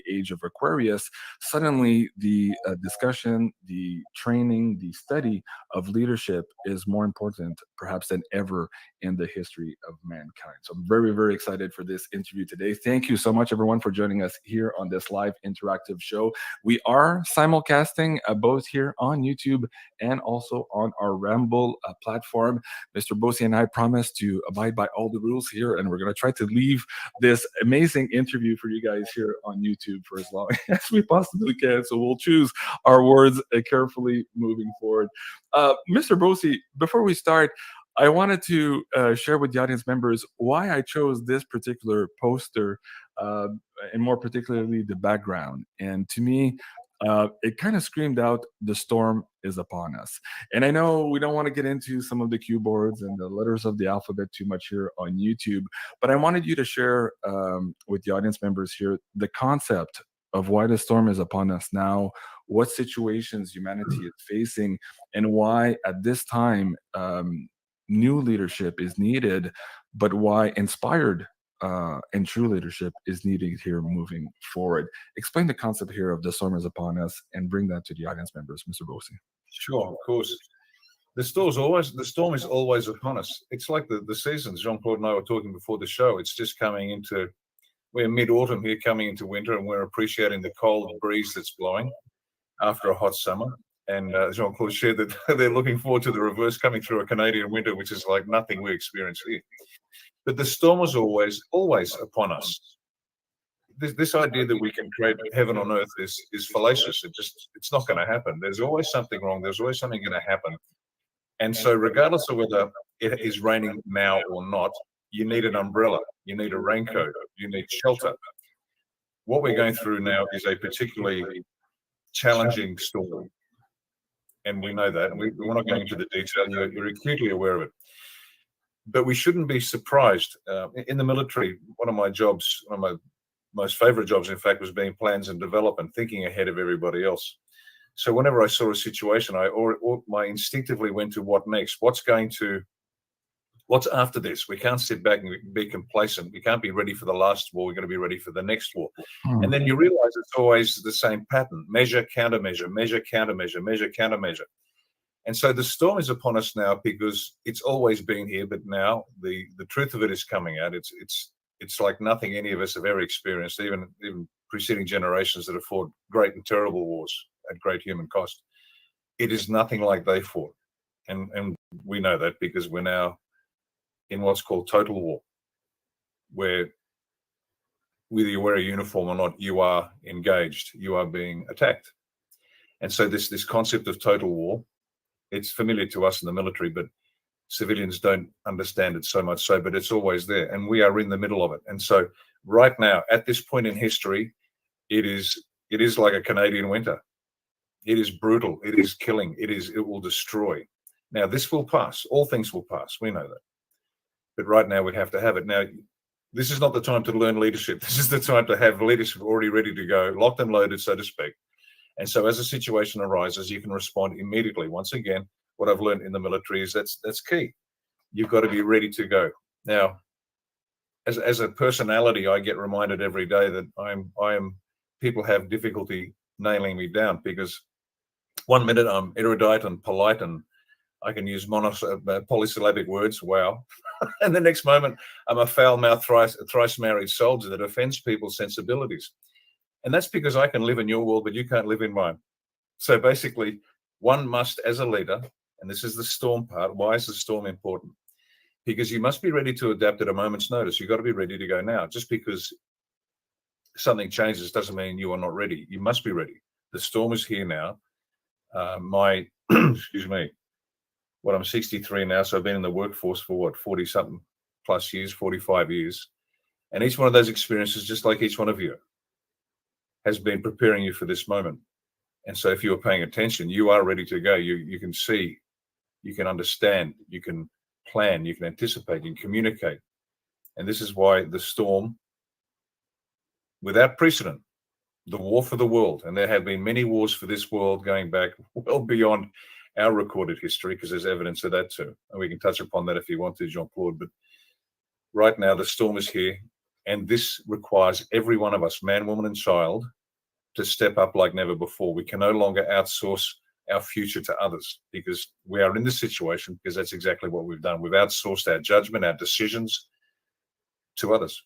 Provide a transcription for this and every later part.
age of Aquarius, suddenly the discussion, the training, the study of leadership is more important, perhaps, than ever in the history of mankind. So I'm very, very excited for this interview today. Thank you so much, everyone, for joining us here on this live interactive show. We are simulcasting both here on YouTube and also on our Ramble platform. Mr. Bosi and I promise to abide by all the rules here, and we're going to try to leave this amazing interview for you guys here on YouTube for as long as we possibly can. So we'll choose our words carefully moving forward. Mr. Bosi, before we start, I wanted to share with the audience members why I chose this particular poster, uh, and more particularly the background. And to me, it kind of screamed out, "The storm is upon us." And I know we don't want to get into some of the keyboards and the letters of the alphabet too much here on YouTube, but I wanted you to share with the audience members here the concept of why the storm is upon us now, what situations humanity is facing, and why at this time new leadership is needed, but why inspired and true leadership is needed here moving forward. Explain the concept here of the storm is upon us and bring that to the audience members, Mr. Bosi. Sure, of course. The storm is always upon us. It's like the seasons. Jean-Claude and I were talking before the show. It's just coming into, we're mid-autumn here, coming into winter, and we're appreciating the cold breeze that's blowing after a hot summer. And Jean-Claude shared that they're looking forward to the reverse coming through a Canadian winter, which is like nothing we experience here. But the storm is always upon us. This idea that we can create heaven on earth is fallacious. It's not going to happen. There's always something wrong. There's always something going to happen. And so regardless of whether it is raining now or not, you need an umbrella, you need a raincoat, you need shelter. What we're going through now is a particularly challenging storm. And we know that. And we're not going into the detail. You're acutely aware of it. But we shouldn't be surprised. In the military, one of my most favorite jobs, in fact, was being plans and development, thinking ahead of everybody else. So whenever I saw a situation, I instinctively went to what next? What's after this? We can't sit back and be complacent. We can't be ready for the last war. We're going to be ready for the next war. And then you realize it's always the same pattern: measure, countermeasure, measure, countermeasure, measure, countermeasure. And so the storm is upon us now because it's always been here, but now the truth of it is coming out. It's like nothing any of us have ever experienced, even preceding generations that have fought great and terrible wars at great human cost. It is nothing like they fought. And we know that because we're now in what's called total war, where whether you wear a uniform or not, you are engaged, you are being attacked. And so this concept of total war, it's familiar to us in the military, but civilians don't understand it so much so, but it's always there. And we are in the middle of it. And so right now, at this point in history, it is like a Canadian winter. It is brutal. It is killing. It will destroy. Now, this will pass. All things will pass. We know that. But right now, we have to have it. Now, this is not the time to learn leadership. This is the time to have leadership already ready to go, locked and loaded, so to speak. And so as a situation arises, you can respond immediately. Once again, what I've learned in the military is that's key. You've got to be ready to go. Now, as a personality, I get reminded every day that I am. People have difficulty nailing me down because one minute I'm erudite and polite and I can use polysyllabic words. Wow. And the next moment I'm a foul-mouthed, thrice married soldier that offends people's sensibilities. And that's because I can live in your world, but you can't live in mine. So basically, one must, as a leader, and this is the storm part. Why is the storm important? Because you must be ready to adapt at a moment's notice. You've got to be ready to go now. Just because something changes doesn't mean you are not ready. You must be ready. The storm is here now. Excuse me, I'm 63 now, so I've been in the workforce for 40-something plus years, 45 years. And each one of those experiences, just like each one of you, has been preparing you for this moment. And so if you are paying attention, you are ready to go. You can see, you can understand, you can plan, you can anticipate, you can communicate. And this is why the storm, without precedent, the war for the world, and there have been many wars for this world going back well beyond our recorded history, because there's evidence of that too. And we can touch upon that if you want to, Jean-Claude. But right now, the storm is here. And this requires every one of us, man, woman, and child, to step up like never before. We can no longer outsource our future to others, because we are in this situation because that's exactly what we've done. We've outsourced our judgment, our decisions to others.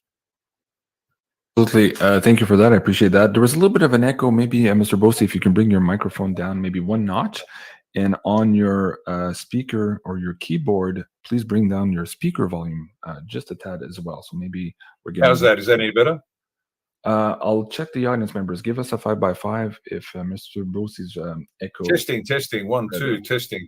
Absolutely. Thank you for that. I appreciate that. There was a little bit of an echo. Maybe, Mr. Bosi, if you can bring your microphone down maybe one notch, and on your speaker or your keyboard, please bring down your speaker volume just a tad as well. So maybe we're getting. How's that? Is that any better? I'll check the audience members. Give us a 5x5 if Mr. Bosi's echo. Testing. 1, 2, testing.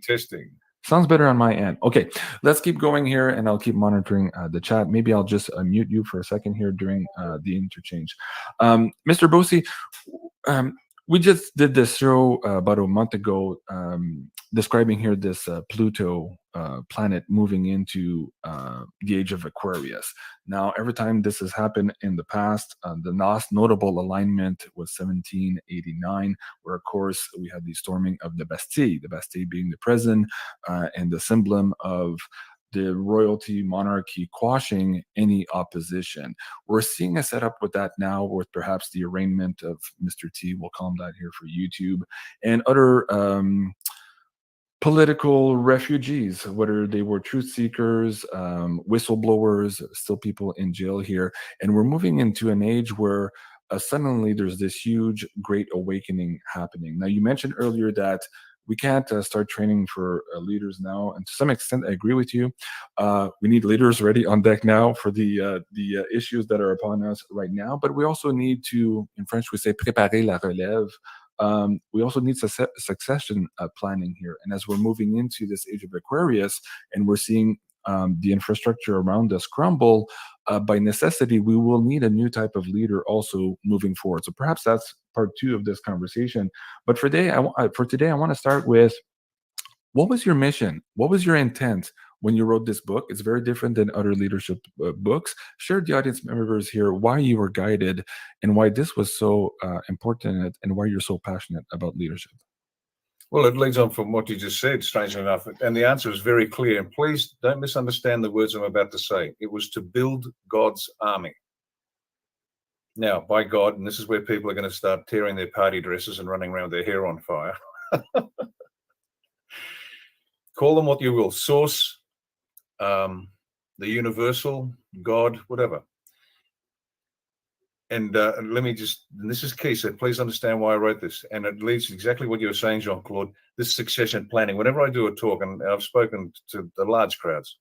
Sounds better on my end. Okay, let's keep going here, and I'll keep monitoring the chat. Maybe I'll just mute you for a second here during the interchange. Mr. Bosi, we just did this show about a month ago describing here this Pluto planet moving into the age of Aquarius. Now, every time this has happened in the past, the last notable alignment was 1789, where, of course, we had the storming of the Bastille being the prison and the symbol of the royalty monarchy quashing any opposition. We're seeing a setup with that now, with perhaps the arraignment of Mr. T, we'll call him that here for YouTube, and other political refugees, whether they were truth seekers, whistleblowers, still people in jail here. And we're moving into an age where suddenly there's this huge, great awakening happening. Now, you mentioned earlier that we can't start training for leaders now, and to some extent, I agree with you. We need leaders ready on deck now for the issues that are upon us right now. But we also need to, in French, we say préparer la relève. We also need succession planning here. And as we're moving into this age of Aquarius, and we're seeing the infrastructure around us crumble, by necessity, we will need a new type of leader also moving forward. So perhaps that's part 2 of this conversation. But for today, I want to start with, what was your mission? What was your intent when you wrote this book? It's very different than other leadership books. Share with the audience members here why you were guided and why this was so important, and why you're so passionate about leadership. Well, it leads on from what you just said, strangely enough. And the answer is very clear. And please don't misunderstand the words I'm about to say. It was to build God's army. Now, by God, and this is where people are going to start tearing their party dresses and running around with their hair on fire. Call them what you will. Source, the universal, God, whatever. And let me just, and this is key, so please understand why I wrote this. And it leads to exactly what you were saying, Jean-Claude, this succession planning. Whenever I do a talk, and I've spoken to the large crowds,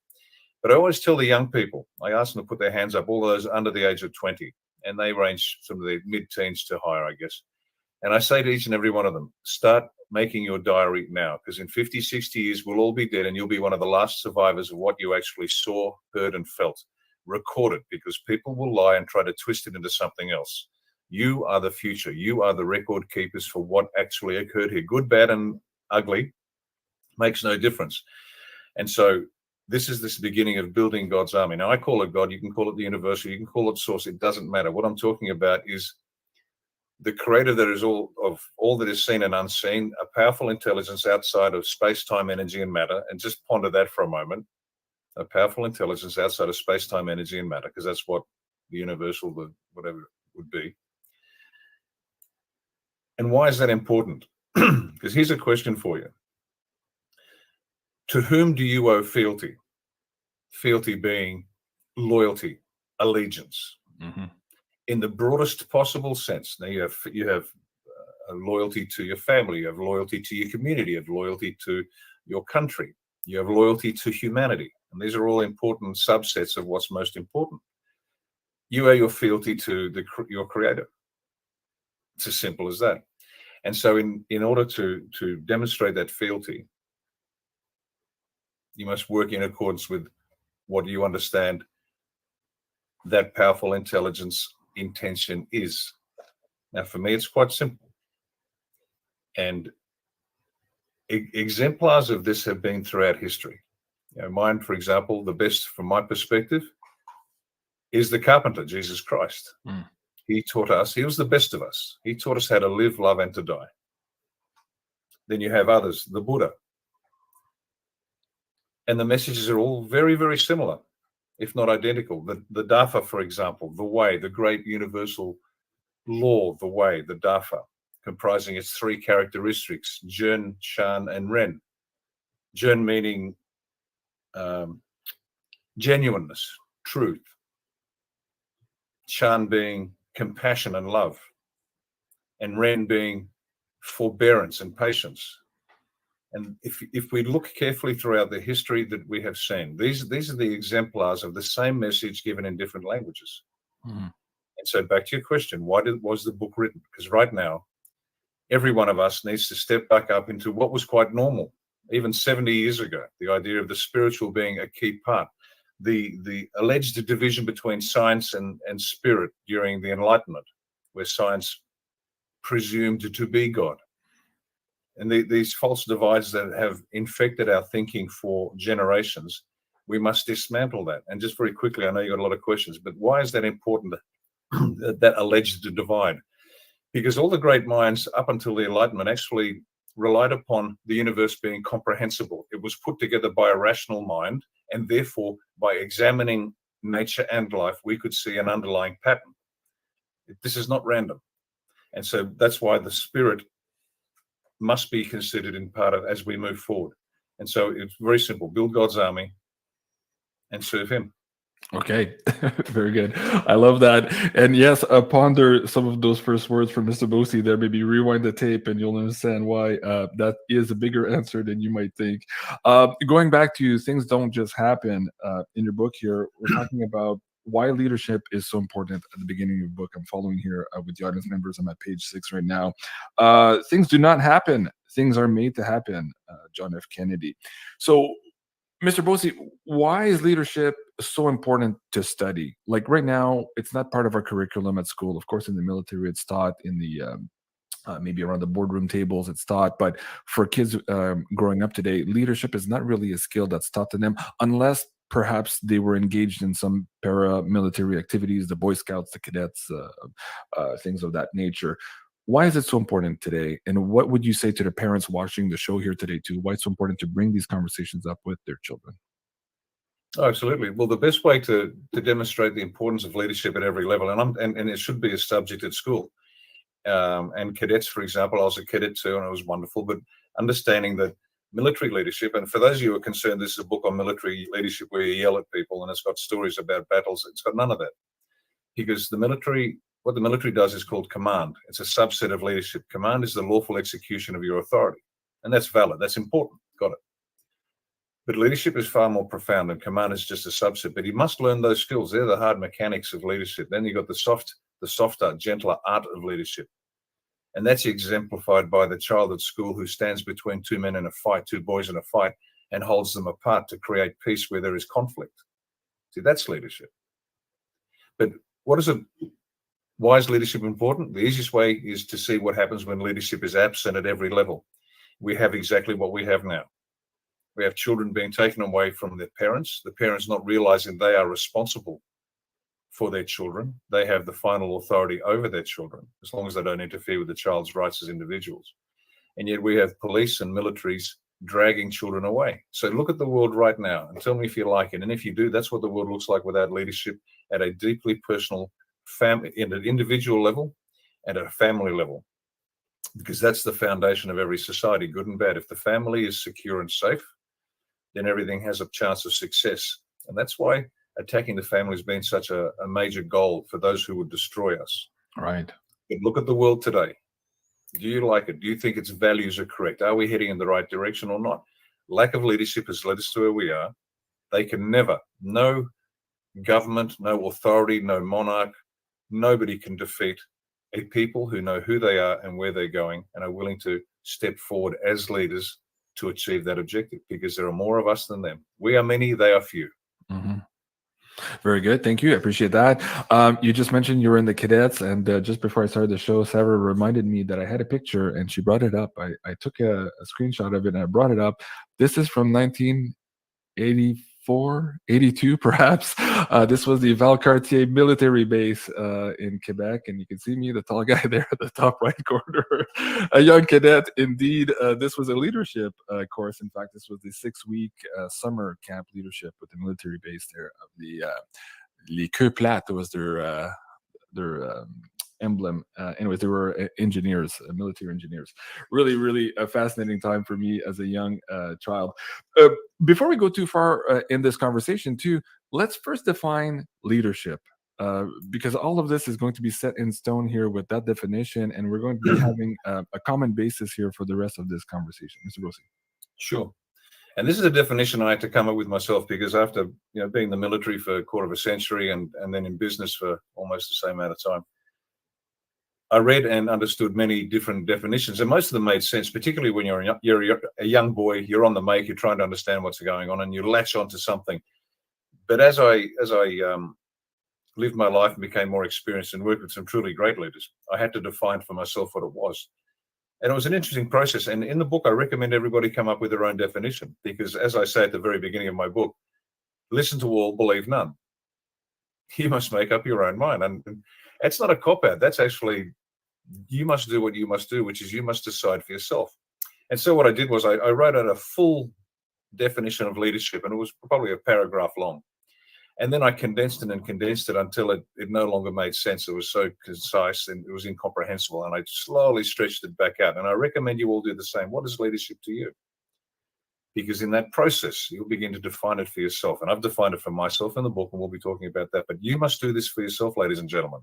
but I always tell the young people, I ask them to put their hands up, all those under the age of 20, and they range from the mid-teens to higher, I guess. And I say to each and every one of them, start making your diary now, because in 50, 60 years, we'll all be dead, and you'll be one of the last survivors of what you actually saw, heard, and felt. Record it, because people will lie and try to twist it into something else. You are the future. You are the record keepers for what actually occurred here. Good, bad, and ugly makes no difference. And so this is the beginning of building God's army. Now, I call it God. You can call it the universal. You can call it source. It doesn't matter. What I'm talking about is the creator that is all that is seen and unseen, a powerful intelligence outside of space, time, energy, and matter. And just ponder that for a moment. A powerful intelligence outside of space, time, energy, and matter, because that's what the universal, the whatever would be. And why is that important? Because here's a question for you. To whom do you owe fealty? Fealty being loyalty, allegiance, in the broadest possible sense. Now you have a loyalty to your family, you have loyalty to your community, you have loyalty to your country, you have loyalty to humanity. And these are all important subsets of what's most important. You owe your fealty to your creator. It's as simple as that. And so in order to demonstrate that fealty, you must work in accordance with what you understand that powerful intelligence intention is. Now, for me, it's quite simple. And exemplars of this have been throughout history. You know, mine, for example, the best from my perspective is the carpenter, Jesus Christ. He taught us, he was the best of us. He taught us how to live, love, and to die. Then you have others, the Buddha. And the messages are all very, very similar. if not identical. The Dafa, for example, the way, the great universal law, the way, the Dafa, comprising its three characteristics, Jern, Shan, and Ren. Jern meaning genuineness, truth. Shan being compassion and love. And Ren being forbearance and patience. And if we look carefully throughout the history that we have seen, these are the exemplars of the same message given in different languages. Mhm. And so back to your question, why was the book written? Because right now, every one of us needs to step back up into what was quite normal, even 70 years ago, the idea of the spiritual being a key part. The alleged division between science and spirit during the Enlightenment, where science presumed to be God. And these false divides that have infected our thinking for generations, we must dismantle that. And just very quickly, I know you got a lot of questions, but why is that important, that alleged divide? Because all the great minds up until the Enlightenment actually relied upon the universe being comprehensible. It was put together by a rational mind, and therefore, by examining nature and life, we could see an underlying pattern. This is not random. And so that's why the spirit must be considered in part of as we move forward. And so it's very simple: build God's army and serve Him. Okay, very good. I love that. And yes, ponder some of those first words from Mr. Bosi there. Maybe rewind the tape and you'll understand why that is a bigger answer than you might think. Going back to things don't just happen in your book here, we're talking about why leadership is so important at the beginning of the book. I'm following here with the audience members. I'm at page 6 right now. Things do not happen. Things are made to happen, John F. Kennedy. So Mr. Bosi, why is leadership so important to study? Like right now, it's not part of our curriculum at school. Of course, in the military, it's taught in the maybe around the boardroom tables, it's taught. But for kids growing up today, leadership is not really a skill that's taught to them unless perhaps they were engaged in some paramilitary activities, the Boy Scouts, the cadets, things of that nature. Why is it so important today? And what would you say to the parents watching the show here today too? Why it's so important to bring these conversations up with their children? Oh, absolutely. Well, the best way to demonstrate the importance of leadership at every level, and it should be a subject at school. And cadets, for example, I was a cadet too, and it was wonderful. But understanding that military leadership, and for those of you who are concerned, this is a book on military leadership where you yell at people, and it's got stories about battles. It's got none of that, because what the military does is called command. It's a subset of leadership. Command is the lawful execution of your authority, and that's valid. That's important. Got it. But leadership is far more profound, and command is just a subset. But you must learn those skills. They're the hard mechanics of leadership. Then you've got the softer, gentler art of leadership. And that's exemplified by the child at school who stands between two men in a fight, two boys in a fight, and holds them apart to create peace where there is conflict. See, that's leadership. But why is leadership important? The easiest way is to see what happens when leadership is absent at every level. We have exactly what we have now. We have children being taken away from their parents, the parents not realizing they are responsible for their children. They have the final authority over their children, as long as they don't interfere with the child's rights as individuals. And yet we have police and militaries dragging children away. So look at the world right now and tell me if you like it. And if you do, that's what the world looks like without leadership at a deeply personal in an individual level and at a family level, because that's the foundation of every society, good and bad. If the family is secure and safe, then everything has a chance of success. And that's why attacking the family has been such a major goal for those who would destroy us. Right. But look at the world today. Do you like it? Do you think its values are correct? Are we heading in the right direction or not? Lack of leadership has led us to where we are. They can never, no government, no authority, no monarch, nobody can defeat a people who know who they are and where they're going and are willing to step forward as leaders to achieve that objective, because there are more of us than them. We are many, they are few. Mm-hmm. Very good. Thank you. I appreciate that. You just mentioned you were in the cadets, and just before I started the show, Sarah reminded me that I had a picture, and she brought it up. I took a screenshot of it, and I brought it up. This is from 1984. 82 perhaps. This was the Valcartier military base in Quebec, and you can see me, the tall guy there at the top right corner, a young cadet. Indeed, this was a leadership course. In fact, this was the 6-week summer camp leadership with the military base there of the Les Queues Plates was their emblem. Anyways, they were engineers, military engineers. Really, really a fascinating time for me as a young child. Before we go too far in this conversation, too, let's first define leadership. Because all of this is going to be set in stone here with that definition, and we're going to be having a common basis here for the rest of this conversation. Mr. Bosi. Sure. And this is a definition I had to come up with myself, because after being in the military for a quarter of a century and then in business for almost the same amount of time, I read and understood many different definitions, and most of them made sense, particularly when you're a young boy, you're on the make, you're trying to understand what's going on, and you latch onto something. But as I lived my life and became more experienced and worked with some truly great leaders, I had to define for myself what it was. And it was an interesting process. And in the book, I recommend everybody come up with their own definition, because as I say at the very beginning of my book, listen to all, believe none. You must make up your own mind. And it's not a cop-out. That's actually, you must do what you must do, which is you must decide for yourself. And so what I did was I wrote out a full definition of leadership, and it was probably a paragraph long. And then I condensed it until it no longer made sense. It was so concise and it was incomprehensible. And I slowly stretched it back out. And I recommend you all do the same. What is leadership to you? Because in that process, you'll begin to define it for yourself. And I've defined it for myself in the book, and we'll be talking about that. But you must do this for yourself, ladies and gentlemen.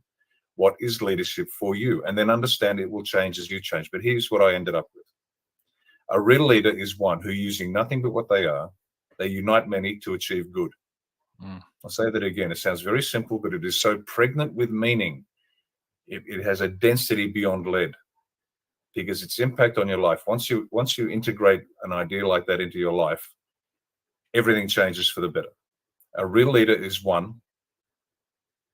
What is leadership for you? And then understand it will change as you change. But here's what I ended up with. A real leader is one who, using nothing but what they are, they unite many to achieve good. I'll say that again. It sounds very simple, but it is so pregnant with meaning. It has a density beyond lead, because its impact on your life, once you integrate an idea like that into your life, everything changes for the better. A real leader is one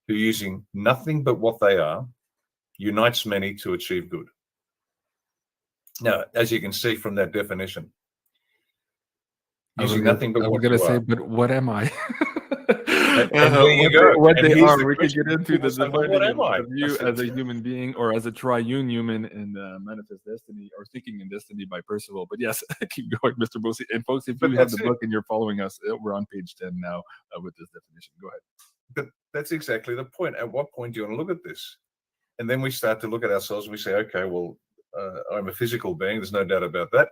who, using nothing but what they are, unites many to achieve good. Now, as you can see from that definition, using nothing but what you are. But what am I? And there you go. What And they here's are, the we could question. get into the People say, well, what am I? of you as a human being, or as a triune human in Manifest Destiny, or Thinking in Destiny by Percival. But yes, keep going, Mr. Bosi. And folks, if you have the book and you're following us, we're on page 10 now with this definition. Go ahead. But that's exactly the point. At what point do you want to look at this? And then we start to look at ourselves and we say, okay, well, I'm a physical being. There's no doubt about that.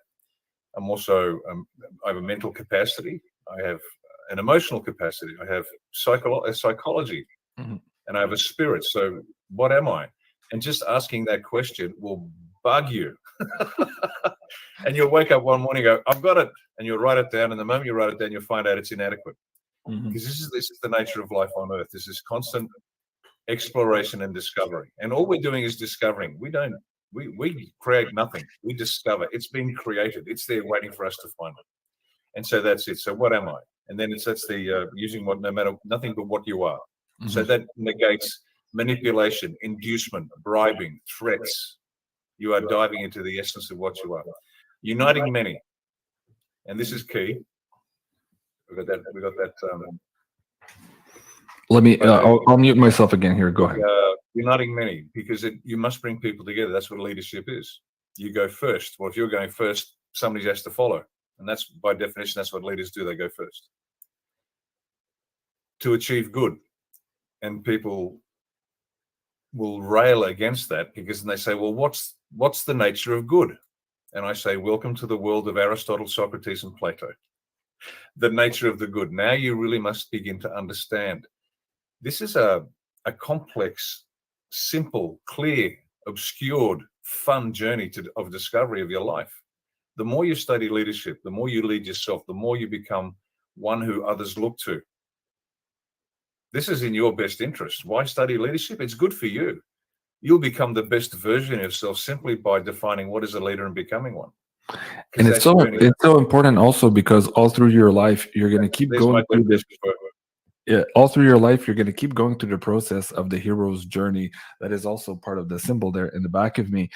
I'm also, I have a mental capacity. I have an emotional capacity. I have psychology, and I have a spirit. So what am I? And just asking that question will bug you. And you'll wake up one morning and go, I've got it. And you'll write it down. And the moment you write it down, you'll find out it's inadequate. Because this is the nature of life on earth. This is constant exploration and discovery. And all we're doing is discovering. We create nothing. We discover. It's been created. It's there waiting for us to find it. And so that's it. So what am I? And then that's the using nothing but what you are. So that negates manipulation, inducement, bribing, threats. You are diving into the essence of what you are. Uniting many. And this is key. We got that. Let me. I'll mute myself again here. Go ahead. Uniting many, because you must bring people together. That's what leadership is. You go first. Well, if you're going first, somebody has to follow, and that's by definition. That's what leaders do. They go first to achieve good, and people will rail against that, because then they say, "Well, what's the nature of good?" And I say, "Welcome to the world of Aristotle, Socrates, and Plato. The nature of the good." Now you really must begin to understand. This is a complex, simple, clear, obscured, fun journey of discovery of your life. The more you study leadership, the more you lead yourself, the more you become one who others look to. This is in your best interest. Why study leadership? It's good for you. You'll become the best version of yourself simply by defining what is a leader and becoming one. And it's so important also, because all through your life, you're going to keep going through this. Yeah, all through your life, you're going to keep going through the process of the hero's journey. That is also part of the symbol there in the back of me.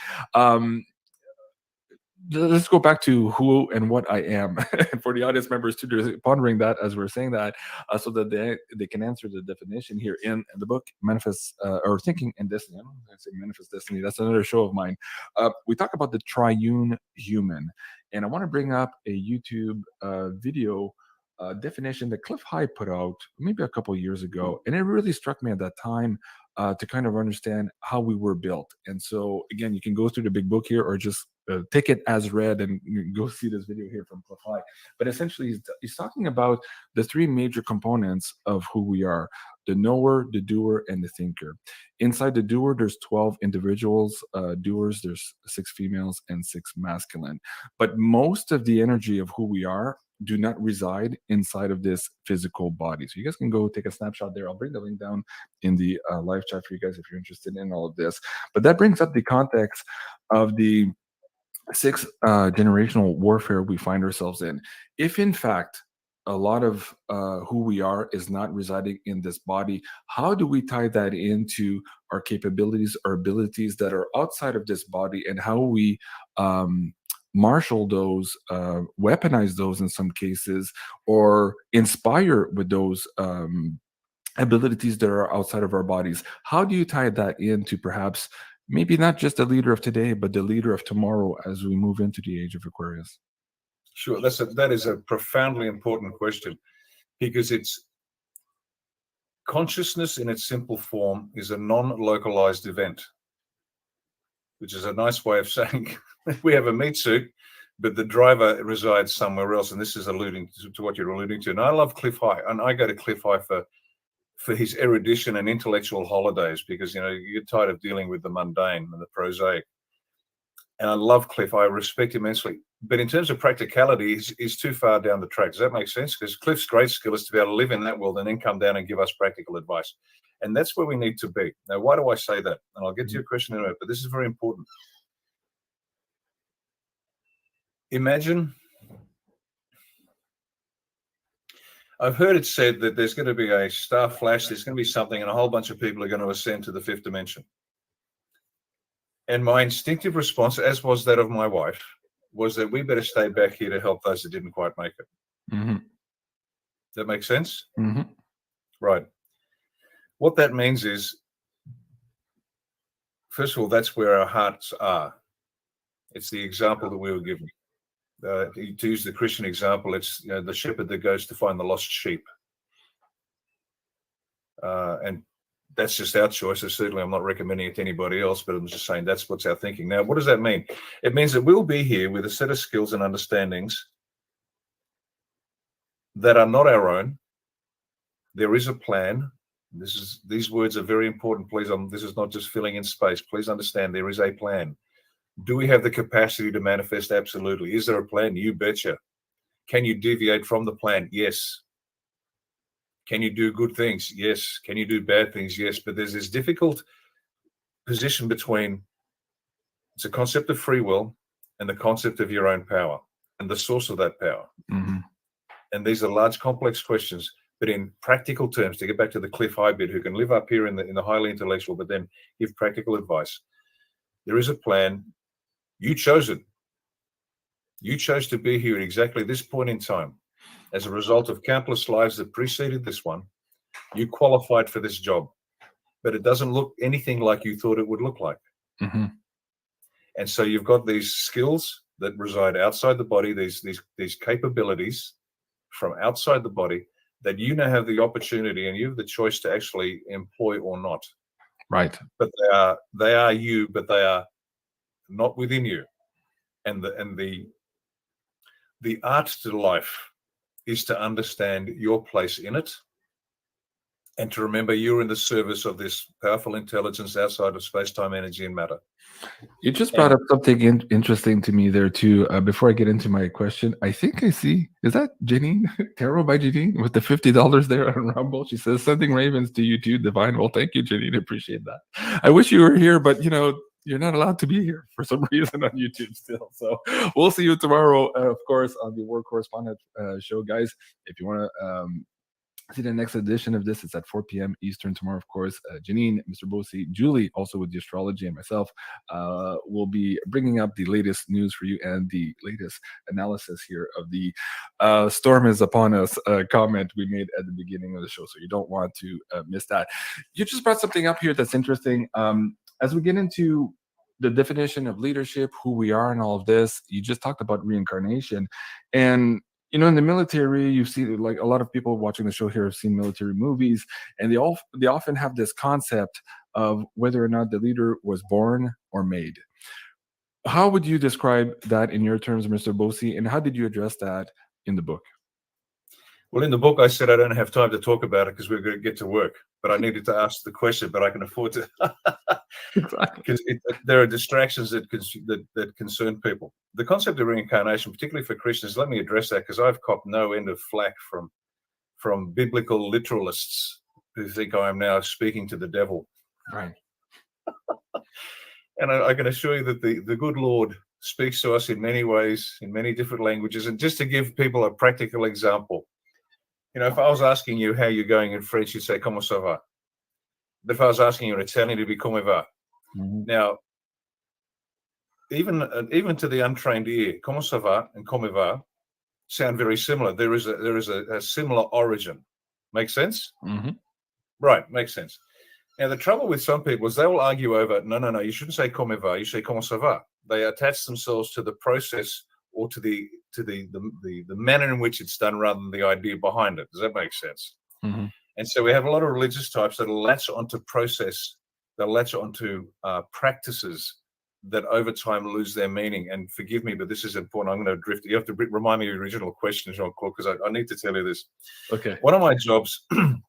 let's go back to who and what I am. And for the audience members too, they're pondering that as we're saying that, so that they can answer the definition here in the book Manifest, or Thinking and Destiny. I don't know if I say Manifest Destiny. That's another show of mine. We talk about the triune human, and I want to bring up a YouTube video definition that Cliff High put out maybe a couple years ago, and it really struck me at that time to kind of understand how we were built. And so, again, you can go through the big book here, or just take it as read and go see this video here from Cliff High. But essentially, he's talking about the three major components of who we are: the knower, the doer, and the thinker. Inside the doer, there's 12 individuals. Doers, there's 6 females and 6 masculine. But most of the energy of who we are do not reside inside of this physical body. So you guys can go take a snapshot there. I'll bring the link down in the live chat for you guys if you're interested in all of this. But that brings up the context of the 6 generational warfare we find ourselves in. If in fact a lot of who we are is not residing in this body, how do we tie that into our capabilities, our abilities that are outside of this body, and how we marshal those, weaponize those in some cases, or inspire with those abilities that are outside of our bodies? How do you tie that into perhaps maybe not just the leader of today, but the leader of tomorrow as we move into the age of Aquarius? Sure, that is a profoundly important question, because it's consciousness in its simple form is a non-localized event, which is a nice way of saying we have a meat suit, but the driver resides somewhere else. And this is alluding to what you're alluding to. And I love Cliff High, and I go to Cliff High for his erudition and intellectual holidays, because you get tired of dealing with the mundane and the prosaic. And I love Cliff. I respect immensely. But in terms of practicality, he's too far down the track. Does that make sense? Because Cliff's great skill is to be able to live in that world and then come down and give us practical advice. And that's where we need to be. Now, why do I say that? And I'll get to your question in a minute, but this is very important. Imagine, I've heard it said that there's going to be a star flash, there's going to be something, and a whole bunch of people are going to ascend to the 5th dimension. And my instinctive response, as was that of my wife, was that we better stay back here to help those that didn't quite make it. Mm-hmm. Does that make sense? Mm-hmm. Right. What that means is, first of all, that's where our hearts are. It's the example that we were given. To use the Christian example, it's the shepherd that goes to find the lost sheep. And that's just our choice. So certainly I'm not recommending it to anybody else, but I'm just saying that's what's our thinking. Now, what does that mean? It means that we'll be here with a set of skills and understandings that are not our own. There is a plan. These words are very important. Please, this is not just filling in space. Please understand there is a plan. Do we have the capacity to manifest? Absolutely. Is there a plan? You betcha. Can you deviate from the plan? Yes. Can you do good things? Yes. Can you do bad things? Yes. But there's this difficult position between, it's a concept of free will and the concept of your own power and the source of that power. Mm-hmm. And these are large, complex questions, but in practical terms, to get back to the Cliff High bit, who can live up here in the highly intellectual, but then give practical advice. There is a plan. You chose it. You chose to be here at exactly this point in time. As a result of countless lives that preceded this one, you qualified for this job, but it doesn't look anything like you thought it would look like. Mm-hmm. And so you've got these skills that reside outside the body, these capabilities from outside the body that you now have the opportunity and you have the choice to actually employ or not. Right. But they are you, but they are not within you. And the art to life is to understand your place in it and to remember you're in the service of this powerful intelligence outside of space-time, energy, and matter. You just brought up something interesting to me there too. Before I get into my question, I think I see, is that Janine, Tarot by Janine with the $50 there on Rumble? She says, sending ravens to you too, divine. Well, thank you, Janine. Appreciate that. I wish you were here, but you're not allowed to be here for some reason on YouTube still. So we'll see you tomorrow, of course, on the War Correspondent show, guys. If you want to See the next edition of this. It's at 4 p.m. Eastern tomorrow, of course. Janine, Mr. Bosi, Julie, also with the astrology, and myself will be bringing up the latest news for you and the latest analysis here of the "storm is upon us" comment we made at the beginning of the show. So you don't want to miss that. You just brought something up here that's interesting. As we get into the definition of leadership, who we are, and all of this, you just talked about reincarnation, and in the military, you see like a lot of people watching the show here have seen military movies, and they often have this concept of whether or not the leader was born or made. How would you describe that in your terms, Mr. Bosi, and how did you address that in the book? Well, in the book, I said I don't have time to talk about it because we're going to get to work. But I needed to ask the question, but I can afford to Exactly. because there are distractions that concern people. The concept of reincarnation, particularly for Christians, let me address that because I've copped no end of flack from biblical literalists who think I am now speaking to the devil. Right. And I can assure you that the good Lord speaks to us in many ways, in many different languages. And just to give people a practical example, if I was asking you how you're going in French, you'd say "Comment ça va?" But if I was asking you in Italian, it'd be "Come va?" Mm-hmm. Now, even to the untrained ear, "Comment ça va?" and "Come va?" sound very similar. There is a similar origin. Make sense? Mm-hmm. Right, makes sense. Now, the trouble with some people is they will argue over, no, you shouldn't say "Come va?" You say "Comment ça va?" They attach themselves to the process or to the manner in which it's done rather than the idea behind it. Does that make sense? Mm-hmm. And so we have a lot of religious types that latch onto process, that latch onto practices that over time lose their meaning. And forgive me, but this is important. I'm going to drift. You have to remind me of the original question, Jean-Claude, because I need to tell you this. Okay. One of my jobs, and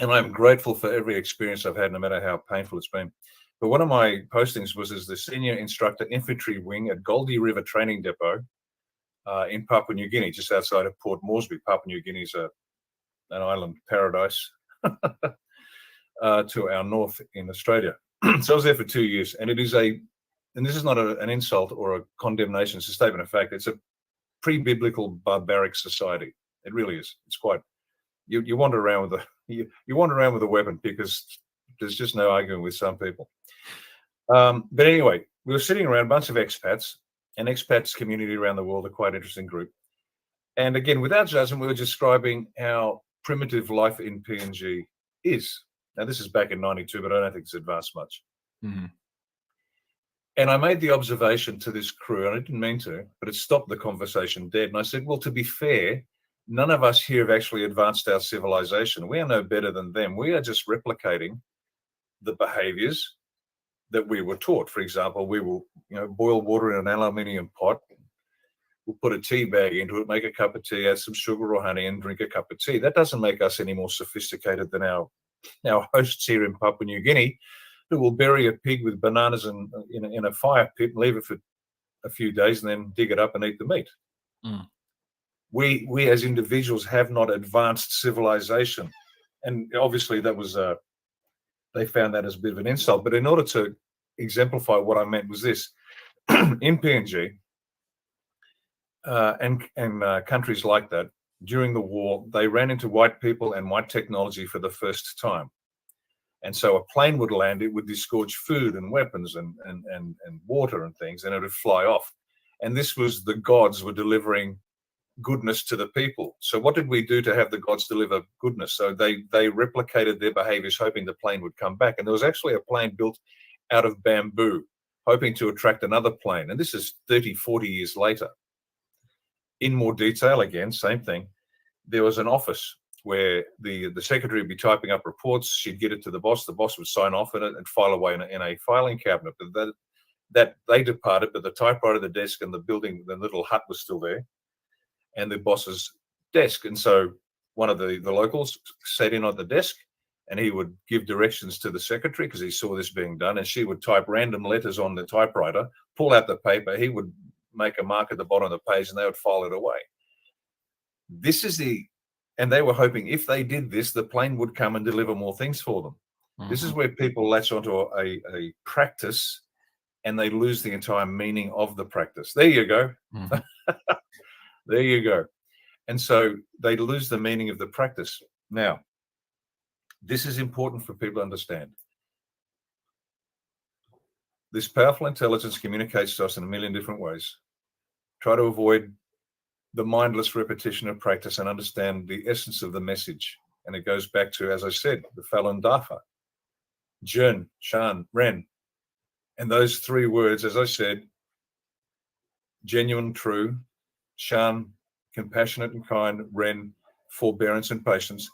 I'm grateful for every experience I've had, no matter how painful it's been. But one of my postings was as the senior instructor infantry wing at Goldie River Training Depot in Papua New Guinea, just outside of Port Moresby. Papua New Guinea is an island paradise to our north in Australia. So I was there for 2 years, and this is not an insult or a condemnation, it's a statement of fact. It's a pre-biblical barbaric society. It really is. It's quite, you wander around with you wander around with a weapon because there's just no arguing with some people. But anyway, we were sitting around a bunch of expats, and expats community around the world, a quite interesting group. And again, without judgment, we were describing how primitive life in PNG is. Now, this is back in 92, but I don't think it's advanced much. Mm-hmm. And I made the observation to this crew, and I didn't mean to, but it stopped the conversation dead. And I said, well, to be fair, none of us here have actually advanced our civilization. We are no better than them. We are just replicating the behaviors that we were taught. For example, we will boil water in an aluminium pot. We'll put a tea bag into it, make a cup of tea, add some sugar or honey, and drink a cup of tea. That doesn't make us any more sophisticated than our hosts here in Papua New Guinea, who will bury a pig with bananas in a fire pit and leave it for a few days and then dig it up and eat the meat. Mm. We as individuals have not advanced civilization. And obviously that was, they found that as a bit of an insult. But in order to exemplify what I meant was this. In PNG and countries like that, during the war, they ran into white people and white technology for the first time. And so a plane would land, it would disgorge food and weapons and water and things, and it would fly off. And this was the gods were delivering goodness to the people. So what did we do to have the gods deliver goodness? So they replicated their behaviors, hoping the plane would come back. And there was actually a plane built out of bamboo, hoping to attract another plane. And this is 30, 40 years later. In more detail, again, same thing. There was an office where the secretary would be typing up reports. She'd get it to the boss would sign off on it and file away in a filing cabinet. But that they departed, but the typewriter, the desk, and the building, the little hut was still there, and the boss's desk. And so one of the locals sat in on the desk, and he would give directions to the secretary because he saw this being done, and she would type random letters on the typewriter, pull out the paper, he would make a mark at the bottom of the page, and they would file it away. And they were hoping if they did this, the plane would come and deliver more things for them. Mm-hmm. This is where people latch onto a practice and they lose the entire meaning of the practice. There you go. Mm-hmm. There you go. And so they lose the meaning of the practice. Now, this is important for people to understand. This powerful intelligence communicates to us in a million different ways. Try to avoid the mindless repetition of practice and understand the essence of the message. And it goes back to, as I said, the Falun Dafa, Jern, Shan, Ren. And those three words, as I said, genuine, true, Shan, compassionate and kind, Ren, forbearance and patience.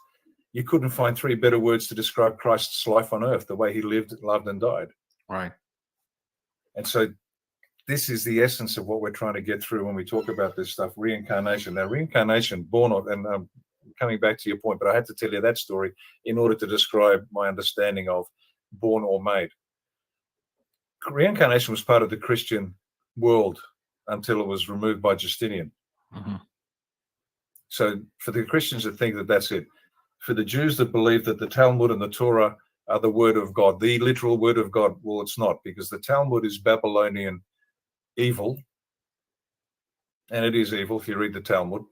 You couldn't find three better words to describe Christ's life on earth, the way he lived, loved, and died. Right. And so this is the essence of what we're trying to get through when we talk about this stuff, reincarnation. Now, reincarnation, born of, and I'm coming back to your point, but I had to tell you that story in order to describe my understanding of born or made. Reincarnation was part of the Christian world until it was removed by Justinian. Mm-hmm. So for the Christians that think that that's it, for the Jews that believe that the Talmud and the Torah are the word of God, the literal word of God, well, it's not, because the Talmud is Babylonian evil, and it is evil. If you read the Talmud,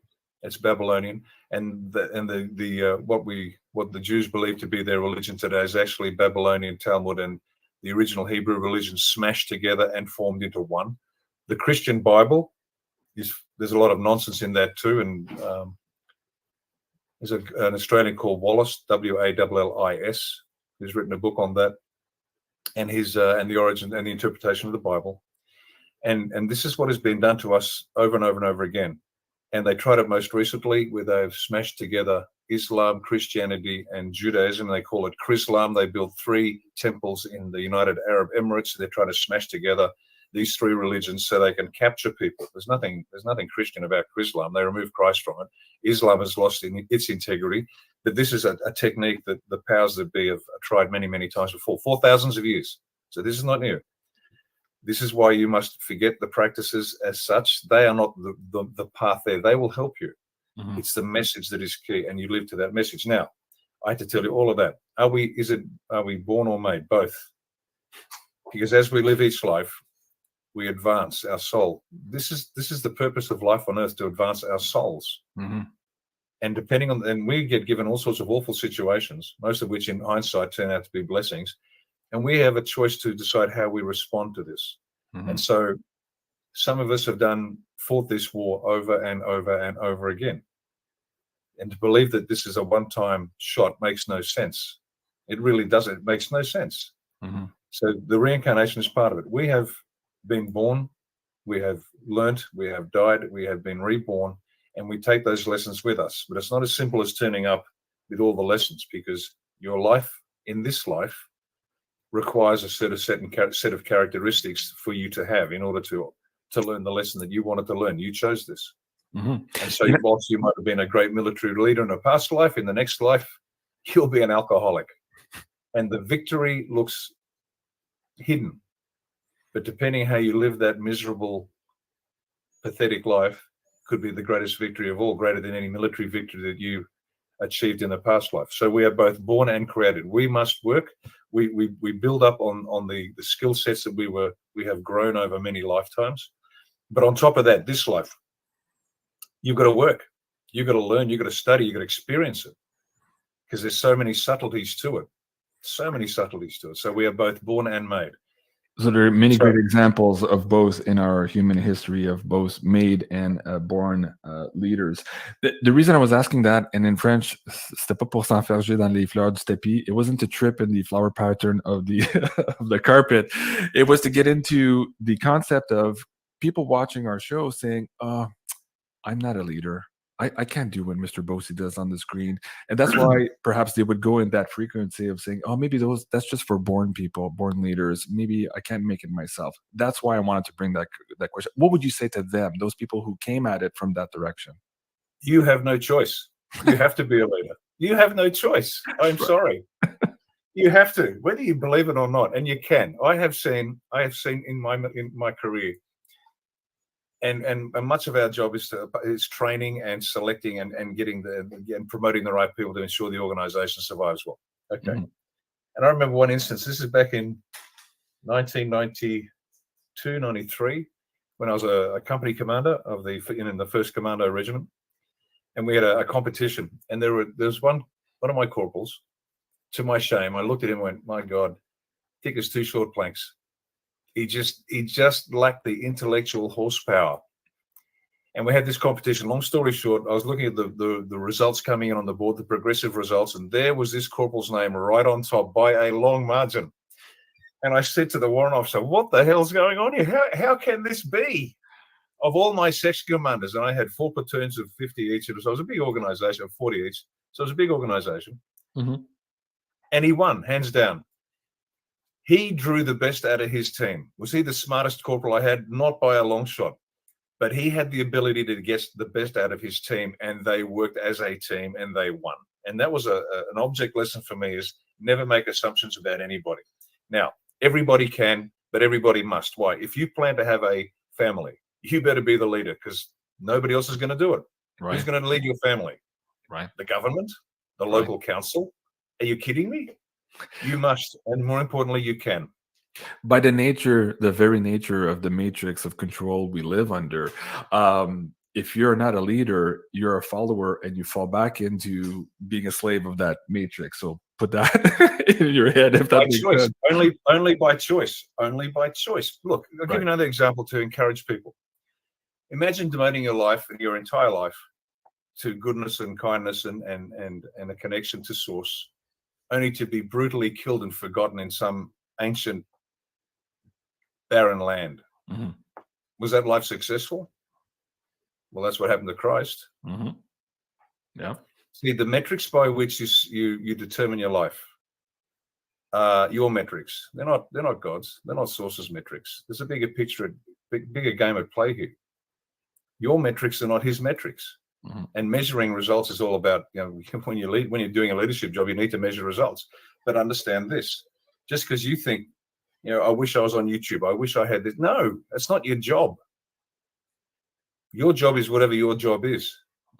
it's Babylonian, and what the Jews believe to be their religion today is actually Babylonian Talmud and the original Hebrew religion smashed together and formed into one. The Christian Bible there's a lot of nonsense in that too, and there's an Australian called Wallace, Wallis, who's written a book on that, and and the origin and the interpretation of the Bible. And this is what has been done to us over and over and over again. And they tried it most recently where they've smashed together Islam, Christianity, and Judaism. They call it Chrislam. They built 3 temples in the United Arab Emirates. They're trying to smash together these 3 religions so they can capture people. There's nothing Christian about Chrislam. They removed Christ from it. Islam has lost its integrity. But this is a technique that the powers that be have tried many, many times before, for thousands of years. So this is not new. This is why you must forget the practices as such. They are not the path there. They will help you. Mm-hmm. It's the message that is key, and you live to that message. Now, I had to tell you all of that. Are we born or made? Both. Because as we live each life, we advance our soul. This is the purpose of life on earth, to advance our souls. Mm-hmm. And and we get given all sorts of awful situations, most of which in hindsight turn out to be blessings. And we have a choice to decide how we respond to this. Mm-hmm. And so some of us have fought this war over and over and over again. And to believe that this is a one-time shot makes no sense. It really doesn't. It makes no sense. Mm-hmm. So the reincarnation is part of it. We have been born, we have learnt, we have died, we have been reborn, and we take those lessons with us. But it's not as simple as turning up with all the lessons, because your life in this life requires a set of characteristics for you to have in order to learn the lesson that you wanted to learn. You chose this. Mm-hmm. And so whilst you might have been a great military leader in a past life, in the next life, you'll be an alcoholic. And the victory looks hidden. But depending how you live that miserable, pathetic life, could be the greatest victory of all, greater than any military victory that you achieved in the past life. So we are both born and created. We must work. We build up on the skill sets that we have grown over many lifetimes. But on top of that, this life, you've got to work. You've got to learn. You've got to study. You've got to experience it, because there's so many subtleties to it. So many subtleties to it. So we are both born and made. So there are many great examples of both in our human history, of both made and born leaders. The reason I was asking that, and in French, c'était pas pour s'enferger dans les fleurs du tapis. It wasn't to trip in the flower pattern of the of the carpet. It was to get into the concept of people watching our show saying, I'm not a leader. I can't do what Mr. Bosi does on the screen. And that's why perhaps they would go in that frequency of saying, oh, maybe that's just for born people, born leaders. Maybe I can't make it myself. That's why I wanted to bring that question. What would you say to them, those people who came at it from that direction? You have no choice. You have to be a leader. You have no choice. I'm sorry. You have to, whether you believe it or not, and you can. I have seen in my career, and much of our job is training and selecting and getting and promoting the right people to ensure the organization survives well. Okay. Mm-hmm. And I remember one instance, this is back in 1992, 93, when I was a company commander in the 1st Commando Regiment. And we had a competition. And there was one one of my corporals, to my shame, I looked at him and went, my God, thick as two short planks. He just lacked the intellectual horsepower. And we had this competition. Long story short, I was looking at the results coming in on the board, the progressive results, and there was this corporal's name right on top by a long margin. And I said to the warrant officer, what the hell's going on here? How can this be? Of all my section commanders, and I had 4 platoons of 50 each, so it was a big organization of 40 each. So it was a big organization. Mm-hmm. And he won, hands down. He drew the best out of his team. Was he the smartest corporal I had? Not by a long shot. But he had the ability to get the best out of his team, and they worked as a team, and they won. And that was an object lesson for me, is never make assumptions about anybody. Now, everybody can, but everybody must. Why? If you plan to have a family, you better be the leader, because nobody else is going to do it. Right. Who's going to lead your family? Right. The government? The local council? Are you kidding me? You must, and more importantly, you can. By the very nature of the matrix of control we live under, if you're not a leader, you're a follower, and you fall back into being a slave of that matrix. So put that in your head, if that By makes choice. sense. Only by choice. Only by choice. Look, I'll give you another example to encourage people. Imagine devoting your life, your entire life, to goodness and kindness and a connection to source, only to be brutally killed and forgotten in some ancient barren land. Mm-hmm. Was that life successful? Well, that's what happened to Christ. Mm-hmm. Yeah. See, the metrics by which you determine your life, your metrics, they're not God's, they're not source's metrics. There's a bigger picture, bigger game at play here. Your metrics are not his metrics. Mm-hmm. And measuring results is all about, when you're doing a leadership job, you need to measure results. But understand this: just because you think, I wish I was on YouTube, I wish I had this. No, that's not your job. Your job is whatever your job is,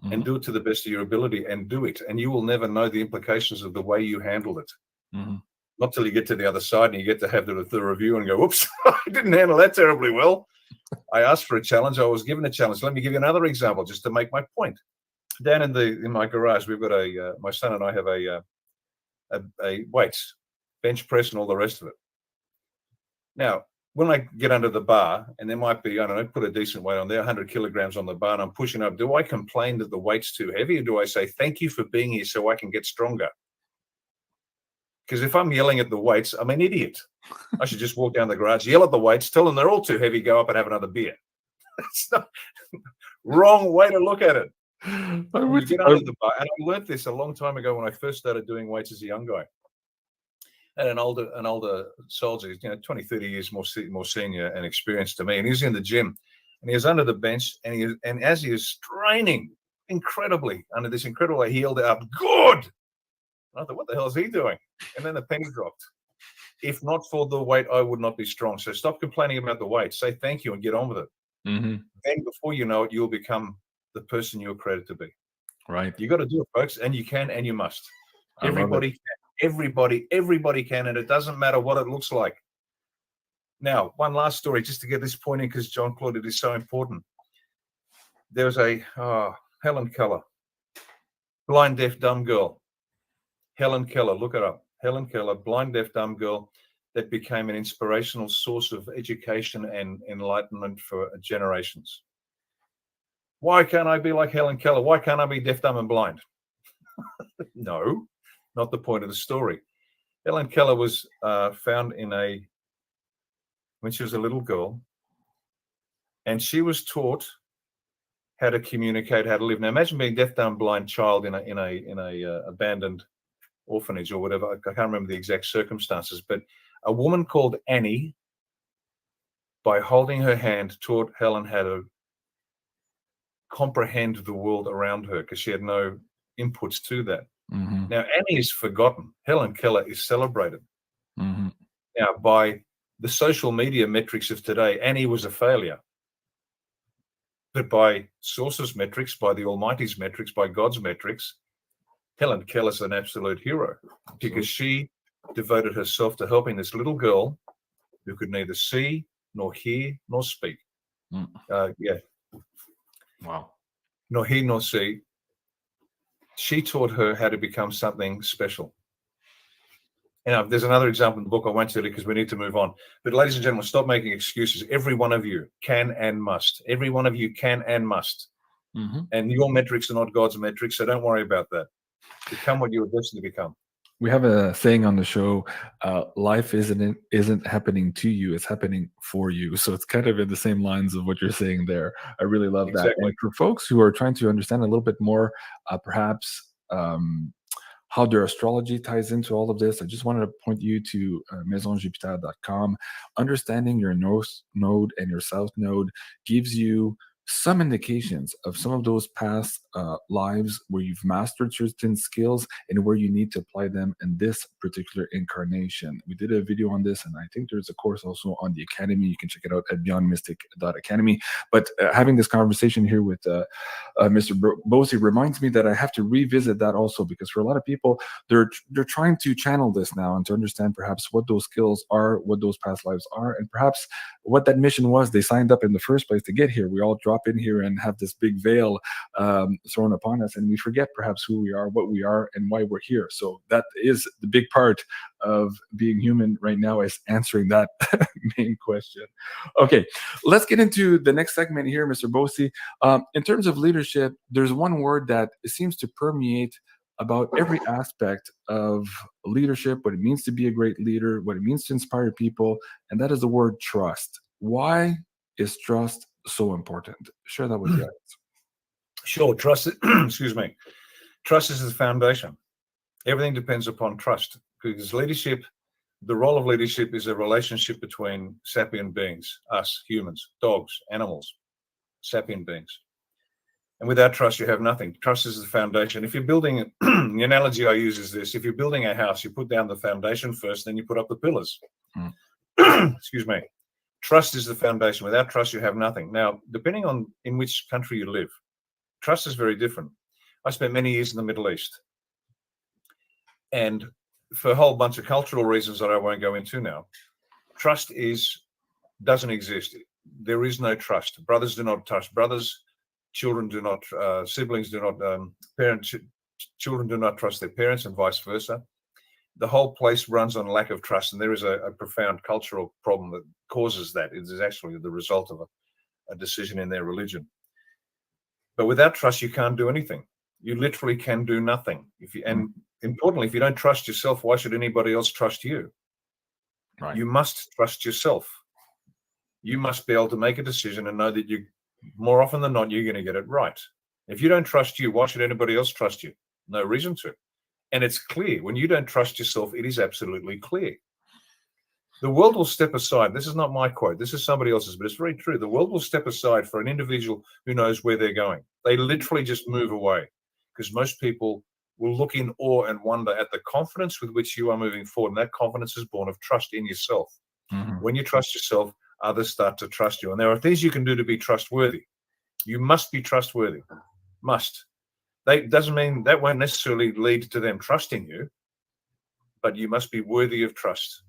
Mm-hmm. and do it to the best of your ability, and do it. And you will never know the implications of the way you handle it. Mm-hmm. Not till you get to the other side and you get to have the review and go, whoops, I didn't handle that terribly well. I asked for a challenge. I was given a challenge. Let me give you another example just to make my point. Down in my garage, we've got my son and I have a weights, bench press, and all the rest of it. Now, when I get under the bar, and there might be, I don't know, put a decent weight on there, 100 kilograms on the bar, and I'm pushing up, do I complain that the weight's too heavy, or do I say, thank you for being here so I can get stronger? Because if I'm yelling at the weights, I'm an idiot. I should just walk down the garage, yell at the weights, tell them they're all too heavy, go up and have another beer. It's not wrong way to look at it. You get under the bar, and I learned this a long time ago when I first started doing weights as a young guy. And an older soldier, 20, 30 years more senior and experienced to me, and he was in the gym, and he was under the bench, and as he was training incredibly under this incredible, he yelled out, "Good!" And I thought, what the hell is he doing? And then the penny dropped. If not for the weight, I would not be strong. So stop complaining about the weight. Say thank you and get on with it. Mm-hmm. Then before you know it, you'll become the person you're created to be. Right. You got to do it, folks, and you can and you must. Everybody can. Everybody can, and it doesn't matter what it looks like. Now, one last story, just to get this point in, because John Claude, it is so important. There was a Helen Keller, blind, deaf, dumb girl. Helen Keller, look it up. Helen Keller, blind, deaf, dumb girl, that became an inspirational source of education and enlightenment for generations. Why can't I be like Helen Keller? Why can't I be deaf, dumb, and blind? No, not the point of the story. Helen Keller was found when she was a little girl, and she was taught how to communicate, how to live. Now, imagine being deaf, dumb, blind child in a abandoned orphanage or whatever. I can't remember the exact circumstances, but a woman called Annie, by holding her hand, taught Helen how to comprehend the world around her, because she had no inputs to that. Mm-hmm. Now, Annie is forgotten. Helen Keller is celebrated. Mm-hmm. Now, by the social media metrics of today, Annie was a failure. But by sources metrics, by the Almighty's metrics, by God's metrics, Helen Keller's an absolute hero, because she devoted herself to helping this little girl who could neither see nor hear nor speak. Wow. Nor hear nor see. She taught her how to become something special. There's another example in the book. I won't tell you because we need to move on. But ladies and gentlemen, stop making excuses. Every one of you can and must. Every one of you can and must. Mm-hmm. And your metrics are not God's metrics, so don't worry about that. Become what you are destined to become. We have a saying on the show, life isn't happening to you, it's happening for you. So it's kind of in the same lines of what you're saying there. I really love that. Exactly. And for folks who are trying to understand a little bit more, perhaps how their astrology ties into all of this, I just wanted to point you to maisonjupiter.com. Understanding your north node and your south node gives you some indications of some of those past lives where you've mastered certain skills and where you need to apply them in this particular incarnation. We did a video on this, and I think there's a course also on the Academy. You can check it out at beyondmystic.academy. But having this conversation here with Mr. Bosi reminds me that I have to revisit that also, because for a lot of people, they're trying to channel this now and to understand perhaps what those skills are, what those past lives are, and perhaps what that mission was they signed up in the first place to get here. We all drop in here and have this big veil thrown upon us, and we forget perhaps who we are, what we are, and why we're here. So that is the big part of being human right now, is answering that main question. Okay, let's get into the next segment here, Mr. Bosi. In terms of leadership, there's one word that seems to permeate about every aspect of leadership, what it means to be a great leader, what it means to inspire people, and that is the word trust. Why is trust so important? Share that with the audience. Sure. Trust, excuse me. Trust is the foundation. Everything depends upon trust, because leadership, the role of leadership is a relationship between sapient beings, us humans, dogs, animals, sapient beings. And without trust, you have nothing. Trust is the foundation. If you're building, the analogy I use is this: if you're building a house, you put down the foundation first, then you put up the pillars. Excuse me. Trust is the foundation. Without trust, you have nothing. Now, depending on in which country you live, trust is very different. I spent many years in the Middle East. And for a whole bunch of cultural reasons that I won't go into now, trust doesn't exist. There is no trust. Brothers do not trust brothers. Children do not, siblings do not, children do not trust their parents, and vice versa. The whole place runs on lack of trust, and there is a profound cultural problem that causes that. It is actually the result of a decision in their religion. But without trust, you can't do anything. You literally can do nothing. And importantly, if you don't trust yourself, why should anybody else trust you? Right. You must trust yourself. You must be able to make a decision and know that more often than not, you're going to get it right. If you don't trust you, why should anybody else trust you? No reason to. And it's clear. When you don't trust yourself, it is absolutely clear. The world will step aside. This is not my quote. This is somebody else's, but it's very true. The world will step aside for an individual who knows where they're going. They literally just move away, because most people will look in awe and wonder at the confidence with which you are moving forward. And that confidence is born of trust in yourself. Mm-hmm. When you trust yourself, others start to trust you. And there are things you can do to be trustworthy. You must be trustworthy. Must. That doesn't mean that won't necessarily lead to them trusting you, but you must be worthy of trust.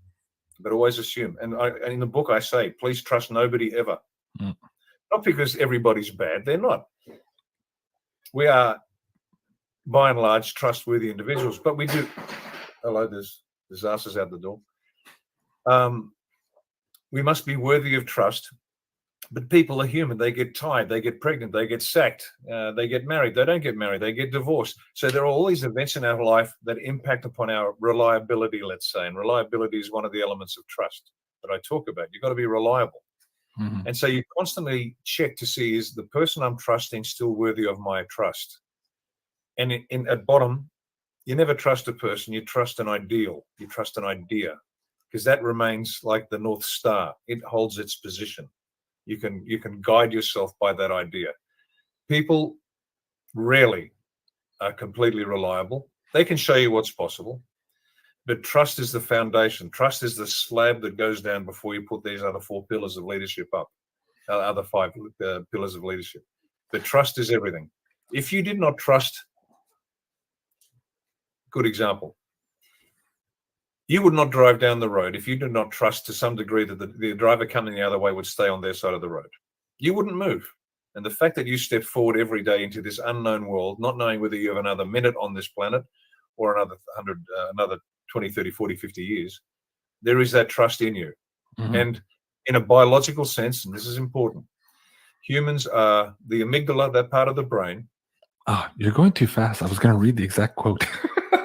But always assume. And in the book I say, please trust nobody ever. Mm. Not because everybody's bad. They're not. We are, by and large, trustworthy individuals, but we do. Hello, there's disasters out the door. We must be worthy of trust, but people are human. They get tired, they get pregnant, they get sacked, they get married, they don't get married, they get divorced. So there are all these events in our life that impact upon our reliability, let's say, and reliability is one of the elements of trust that I talk about. You've got to be reliable. Mm-hmm. And so you constantly check to see, is the person I'm trusting still worthy of my trust? And at bottom, you never trust a person, you trust an ideal, you trust an idea, because that remains like the North Star. It holds its position. You can guide yourself by that idea. People rarely are completely reliable. They can show you what's possible, but trust is the foundation. Trust is the slab that goes down before you put these other 4 pillars of leadership up, other 5 pillars of leadership. But trust is everything. If you did not trust, good example, you would not drive down the road if you did not trust to some degree that the driver coming the other way would stay on their side of the road. You wouldn't move. And the fact that you step forward every day into this unknown world, not knowing whether you have another minute on this planet or another 100, another 20, 30, 40, 50 years, there is that trust in you. Mhm. And in a biological sense, and this is important, humans are the amygdala, that part of the brain. Ah, you're going too fast. I was going to read the exact quote.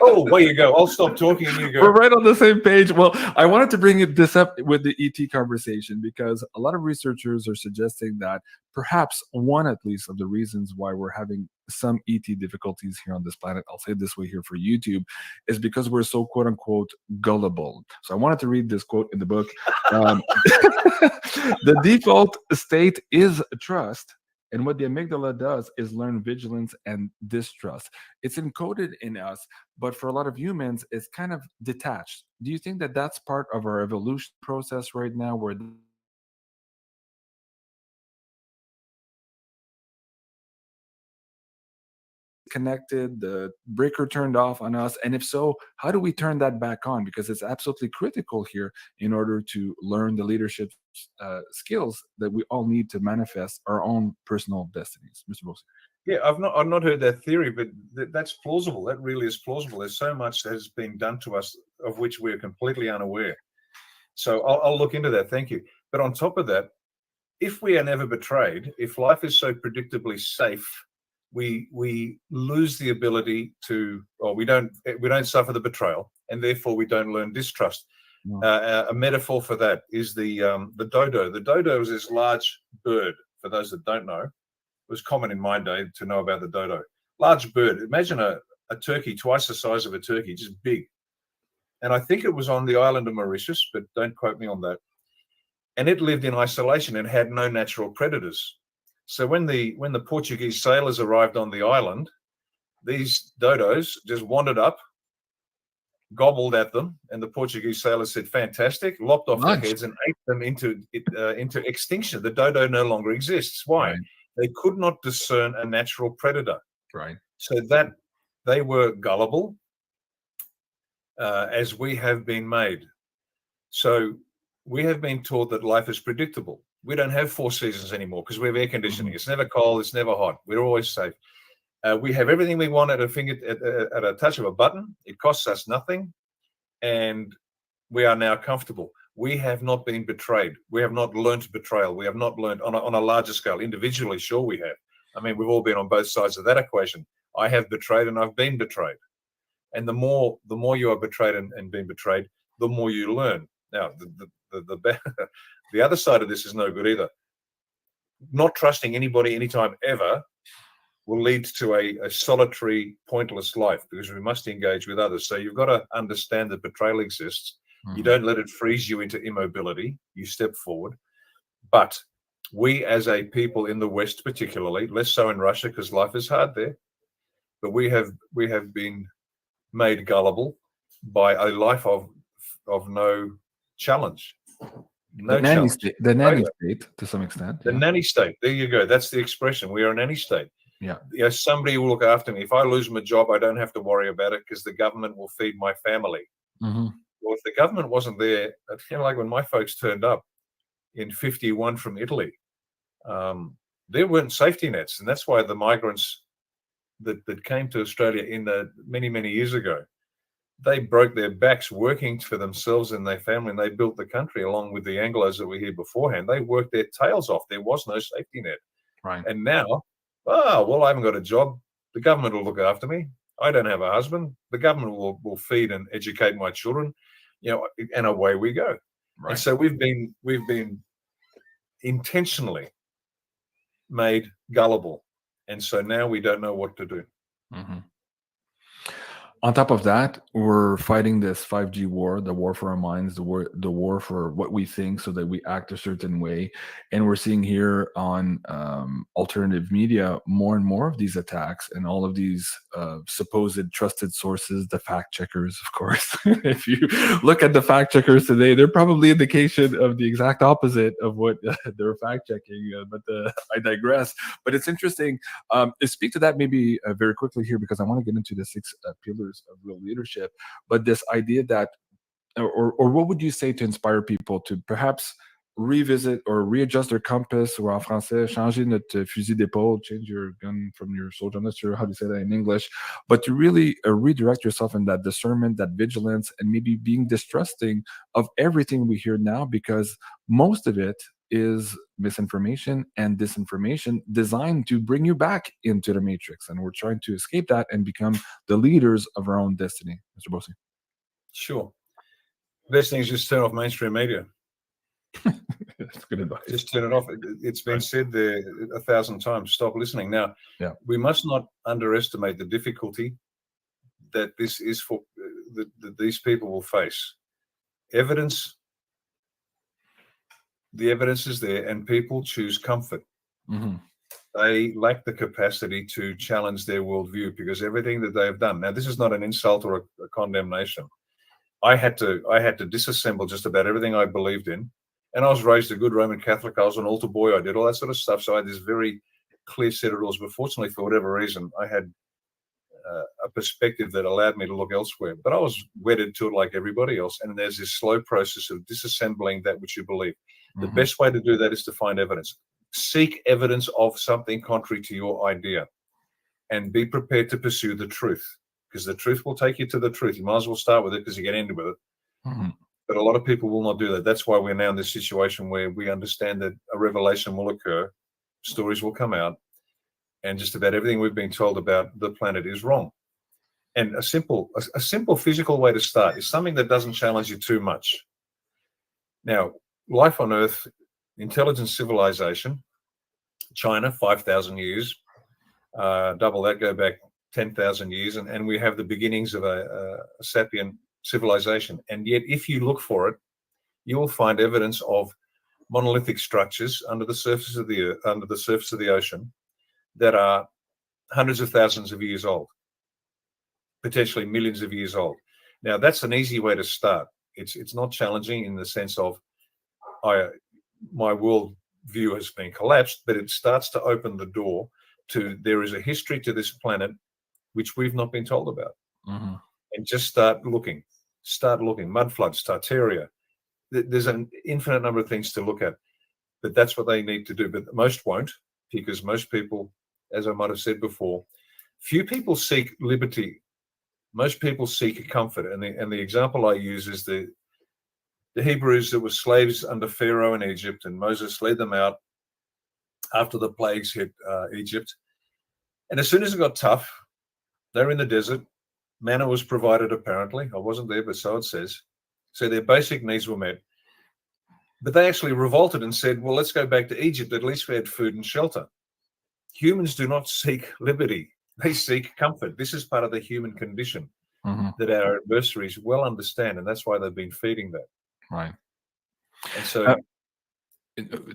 Oh, there you go. I'll stop talking and you We're go. right on the same page. Well, I wanted to bring this up with the ET conversation because a lot of researchers are suggesting that perhaps one, at least, of the reasons why we're having some ET difficulties here on this planet, I'll say it this way here for YouTube, is because we're so quote unquote gullible. So I wanted to read this quote in the book. The default state is trust. And what the amygdala does is learn vigilance and distrust. It's encoded in us, but for a lot of humans, it's kind of detached. Do you think that that's part of our evolution process right now, where connected, the breaker turned off on us? And if so, how do we turn that back on? Because it's absolutely critical here in order to learn the leadership skills that we all need to manifest our own personal destinies. Mr. Bosi. Yeah, I've not heard that theory, but that's plausible. That really is plausible. There's so much that has been done to us of which we're completely unaware. So I'll look into that. Thank you. But on top of that, if we are never betrayed, if life is so predictably safe, we lose the ability to, or we don't suffer the betrayal, and therefore we don't learn distrust. No. A metaphor for that is the dodo. The dodo is this large bird. For those that don't know, it was common in my day to know about the dodo. Large bird. Imagine a turkey twice the size of a turkey, just big. And I think it was on the island of Mauritius, but don't quote me on that. And it lived in isolation and had no natural predators. So when the Portuguese sailors arrived on the island, these dodos just wandered up, gobbled at them, and the Portuguese sailors said, "Fantastic!" Lopped off their Lunch. heads and ate them into extinction. The dodo no longer exists. Why? Right. They could not discern a natural predator, Right. so that they were gullible, as we have been made. So we have been taught that life is predictable. We don't have four seasons anymore because we have air conditioning. Mhm. It's never cold. It's never hot. We're always safe. We have everything we want at a touch of a button. It costs us nothing, and we are now comfortable. We have not been betrayed. We have not learned betrayal. We have not learned on a larger scale. Individually, sure we have. I mean, we've all been on both sides of that equation. I have betrayed and I've been betrayed. And the more you are betrayed and been betrayed, the more you learn. Now, the other side of this is no good either. Not trusting anybody anytime ever will lead to a solitary, pointless life because we must engage with others. So you've got to understand that betrayal exists. You Mhm. don't let it freeze you into immobility. You step forward. But we as a people in the West, particularly, less so in Russia because life is hard there, but we have been made gullible by a life of no challenge. No challenge. The nanny Failure. state to some extent. The Yeah. nanny state. There you go. That's the expression. We are a nanny state. Yeah. Somebody will look after me. If I lose my job, I don't have to worry about it because the government will feed my family. Mhm. Well, if the government wasn't there, like when my folks turned up in '51 from Italy, there weren't safety nets, and that's why the migrants that came to Australia in the many years ago, they broke their backs working for themselves and their family, and they built the country along with the Anglos that were here beforehand. They worked their tails off. There was no safety net. Right. And now, well, I haven't got a job. The government will look after me. I don't have a husband. The government will feed and educate my children, and away we go. And Right. so we've been intentionally made gullible. And so now we don't know what to do. Mhm. On top of that, we're fighting this 5G war, the war for our minds, the war for what we think so that we act a certain way. And we're seeing here on alternative media more and more of these attacks and all of these supposed trusted sources, the fact checkers, of course. If you look at the fact checkers today, they're probably indication of the exact opposite of what they're fact checking. I digress. But it's interesting. Speak to that maybe very quickly here because I want to get into the six pillars of real leadership. But this idea that, or what would you say to inspire people to perhaps revisit or readjust their compass, or en français, changer notre fusil d'épaule, change your gun from your soldier. I'm not sure how to say that in English, but to really redirect yourself in that discernment, that vigilance, and maybe being distrusting of everything we hear now, because most of it is misinformation and disinformation designed to bring you back into the matrix. And we're trying to escape that and become the leaders of our own destiny, Mr. Bosi. Sure. Best thing is just turn off mainstream media. That's good advice. Just turn it off. It's been said there 1,000 times. Stop listening. Now, Yeah. we must not underestimate the difficulty that this is for that these people will face. Evidence, the evidence is there, and people choose comfort. Mm-hmm. They lack the capacity to challenge their worldview because everything that they have done. Now, this is not an insult or a condemnation. I had to disassemble just about everything I believed in. And I was raised a good Roman Catholic. I was an altar boy. I did all that sort of stuff. So I had this very clear set of rules. But fortunately, for whatever reason, I had a perspective that allowed me to look elsewhere. But I was wedded to it like everybody else. And there's this slow process of disassembling that which you believe. The best way to do that is to find evidence. Seek evidence of something contrary to your idea and be prepared to pursue the truth, because the truth will take you to the truth. You might as well start with it because you get into it. But a lot of people will not do that. That's why we're now in this situation where we understand that a revelation will occur, stories will come out, and just about everything we've been told about the planet is wrong. And a simple physical way to start is something that doesn't challenge you too much. Now, life on Earth, intelligent civilization, China, 5,000 years, double that, go back 10,000 years, and we have the beginnings of a sapient civilization. And yet, if you look for it, you will find evidence of monolithic structures under the surface of the ocean that are hundreds of thousands of years old, potentially millions of years old. Now, that's an easy way to start. It's not challenging in the sense of my world view has been collapsed, but it starts to open the door to there is a history to this planet which we've not been told about. And just start looking. Mud floods, Tartaria. There's an infinite number of things to look at, but that's what they need to do. But most won't, because most people, as I might have said before, few people seek liberty. Most people seek comfort. And the example I use is the Hebrews that were slaves under Pharaoh in Egypt, and Moses led them out after the plagues hit Egypt. And as soon as it got tough, they're in the desert. Manna was provided, apparently. I wasn't there, but so it says. So their basic needs were met. But they actually revolted and said, well, let's go back to Egypt. At least we had food and shelter. Humans do not seek liberty. They seek comfort. This is part of the human condition that our adversaries well understand, and that's why they've been feeding that. Right. And so...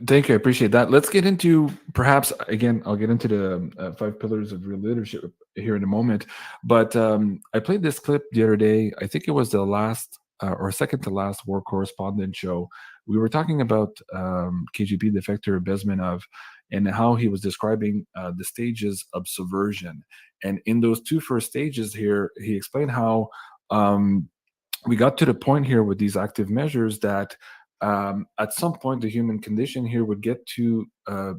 Thank you. I appreciate that. Let's get into, perhaps, again, I'll get into the 5 pillars of real leadership here in a moment. But I played this clip the other day. I think it was the last or second to last war correspondent show. We were talking about KGB defector Bezmenov and how he was describing the stages of subversion. And in those 2 first stages here, he explained how we got to the point here with these active measures that at some point the human condition here would get to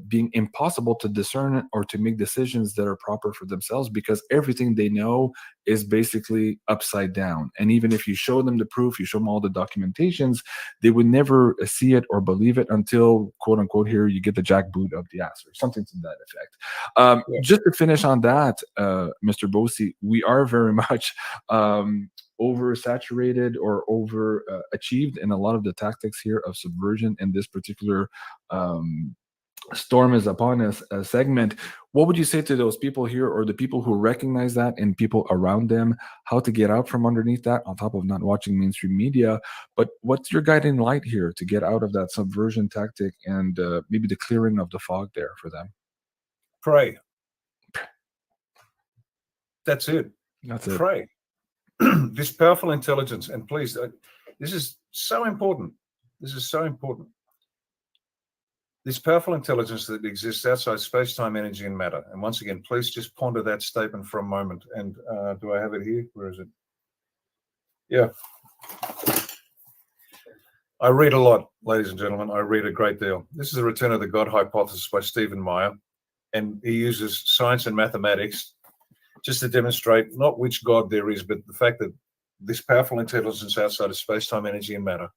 being impossible to discern or to make decisions that are proper for themselves, because everything they know is basically upside down. And even if you show them the proof, you show them all the documentations, they would never see it or believe it until, quote unquote, here you get the jackboot of the ass or something to that effect. Just to finish on that, Mr. Bosi, we are very much oversaturated or over achieved in a lot of the tactics here of subversion in this particular storm is upon us segment. What would you say to those people here, or the people who recognize that and people around them, how to get out from underneath that, on top of not watching mainstream media? But what's your guiding light here to get out of that subversion tactic and maybe the clearing of the fog there for them? Pray. That's it. That's it. Pray. This powerful intelligence, and please, this is so important. This is so important. This powerful intelligence that exists outside space-time, energy, and matter. And once again, please just ponder that statement for a moment. And do I have it here? Where is it? Yeah. I read a lot, ladies and gentlemen. I read a great deal. This is a Return of the God Hypothesis by Stephen Meyer, and he uses science and mathematics just to demonstrate not which God there is, but the fact that this powerful intelligence outside of space-time, energy, and matter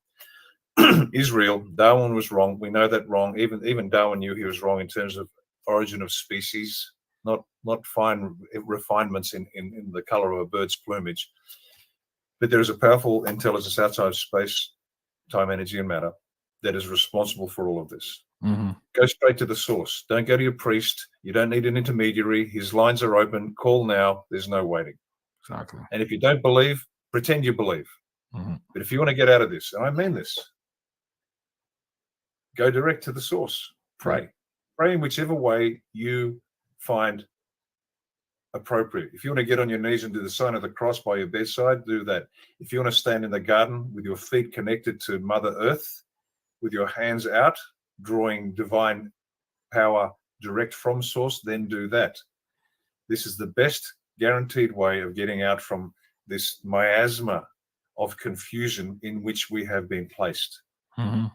is real. Darwin was wrong. We know that wrong. Even Darwin knew he was wrong in terms of origin of species, not fine refinements in the color of a bird's plumage. But there is a powerful intelligence outside of space, time, energy, and matter that is responsible for all of this. Mm-hmm. Go straight to the source. Don't go to your priest. You don't need an intermediary. His lines are open. Call now. There's no waiting. Exactly. And if you don't believe, pretend you believe. Mm-hmm. But if you want to get out of this, and I mean this, go direct to the source. Pray. Right. Pray in whichever way you find appropriate. If you want to get on your knees and do the sign of the cross by your bedside, do that. If you want to stand in the garden with your feet connected to Mother Earth, with your hands out, drawing divine power direct from source, then do that. This is the best guaranteed way of getting out from this miasma of confusion in which we have been placed. Mm-hmm.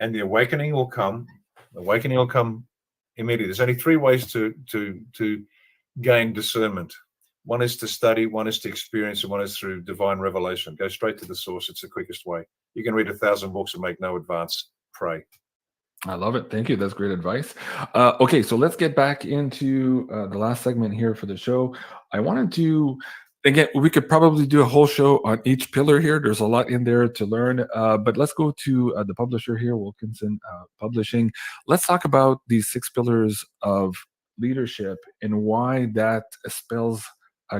And the awakening will come. The awakening will come immediately. There's only three ways to gain discernment. One is to study, one is to experience, and one is through divine revelation. Go straight to the source. It's the quickest way. You can read 1,000 books and make no advance. Pray. I love it. Thank you. That's great advice. Okay, so let's get back into the last segment here for the show. I wanted to, again, we could probably do a whole show on each pillar here. There's a lot in there to learn, but let's go to the publisher here, Wilkinson Publishing. Let's talk about these 6 pillars of leadership and why that spells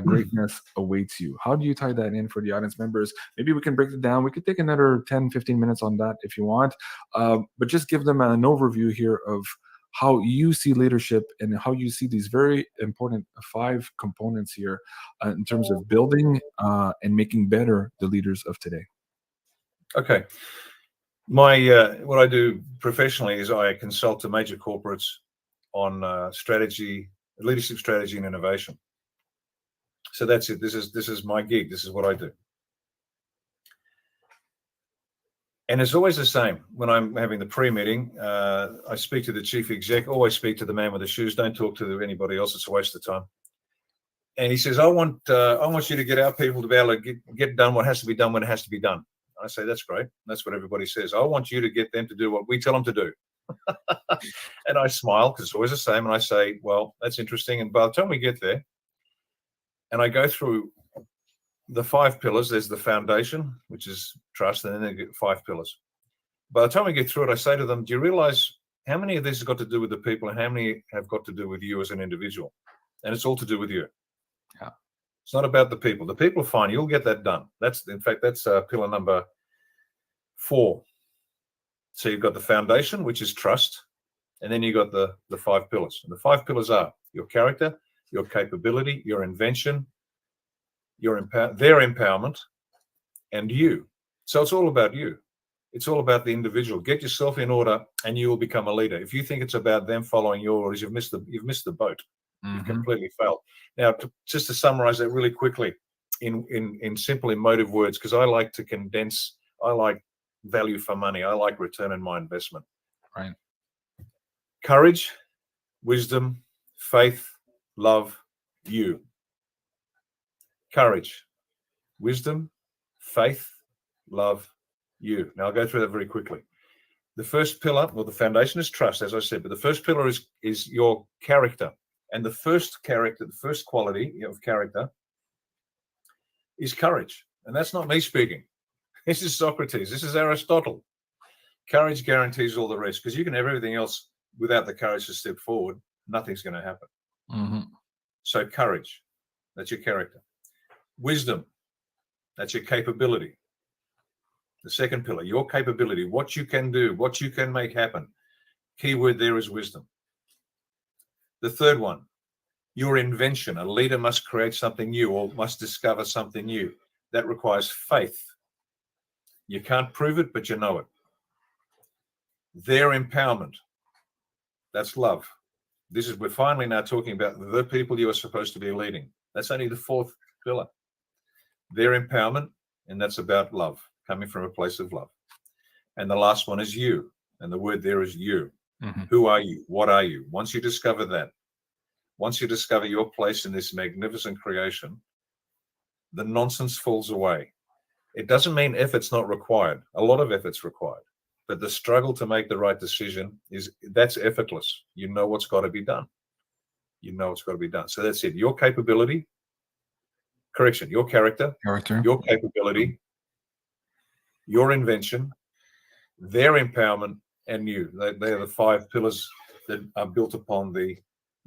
greatness awaits you. How do you tie that in for the audience members? Maybe we can break it down. We could take another 10-15 minutes on that if you want, but just give them an overview here of how you see leadership and how you see these very important 5 components here in terms of building and making better the leaders of today. Okay. My what I do professionally is I consult to major corporates on strategy, leadership strategy, and innovation. So that's it. This is my gig. This is what I do. And it's always the same. When I'm having the pre-meeting, I speak to the chief exec, always speak to the man with the shoes. Don't talk to anybody else. It's a waste of time. And he says, I want you to get our people to be able to get done what has to be done when it has to be done. I say, that's great. That's what everybody says. I want you to get them to do what we tell them to do. And I smile because it's always the same. And I say, well, that's interesting. And by the time we get there, and I go through the 5 pillars, there's the foundation, which is trust, and then they get 5 pillars. By the time we get through it, I say to them, do you realize how many of this has got to do with the people and how many have got to do with you as an individual? And it's all to do with you. Yeah. It's not about the people. The people are fine. You'll get that done. That's pillar number 4. So you've got the foundation, which is trust, and then you've got the 5 pillars. And the 5 pillars are your character, your capability, your invention, their empowerment, and you. So it's all about you. It's all about the individual. Get yourself in order, and you will become a leader. If you think it's about them following your orders, you've missed the boat. Mm-hmm. You've completely failed. Now, just to summarize that really quickly, in simple emotive words, because I like to condense. I like value for money. I like return on my investment. Right. Courage, wisdom, faith, love, you. Courage, wisdom, faith, love, you. Now I'll go through that very quickly. The first pillar, well, the foundation is trust, as I said, but the first pillar is your character. And the first quality of character is courage. And that's not me speaking. This is Socrates. This is Aristotle. Courage guarantees all the rest, because you can have everything else without the courage to step forward. Nothing's going to happen. Mm-hmm. So courage, that's your character. Wisdom, that's your capability. The second pillar, your capability, what you can do, what you can make happen. Key word there is wisdom. The third one, your invention. A leader must create something new or must discover something new. That requires faith. You can't prove it, but you know it. Their empowerment, that's love. We're finally now talking about the people you are supposed to be leading. That's only the 4th pillar. Their empowerment, and that's about love, coming from a place of love. And the last one is you. And the word there is you. Mhm. Who are you? What are you? Once you discover that, once you discover your place in this magnificent creation, the nonsense falls away. It doesn't mean effort's not required. A lot of effort's required. But the struggle to make the right decision that's effortless. You know what's got to be done. You know what's got to be done. So that's it. Your capability, your character, Character. your capability, your invention, their empowerment, and you. They are the 5 pillars that are built upon the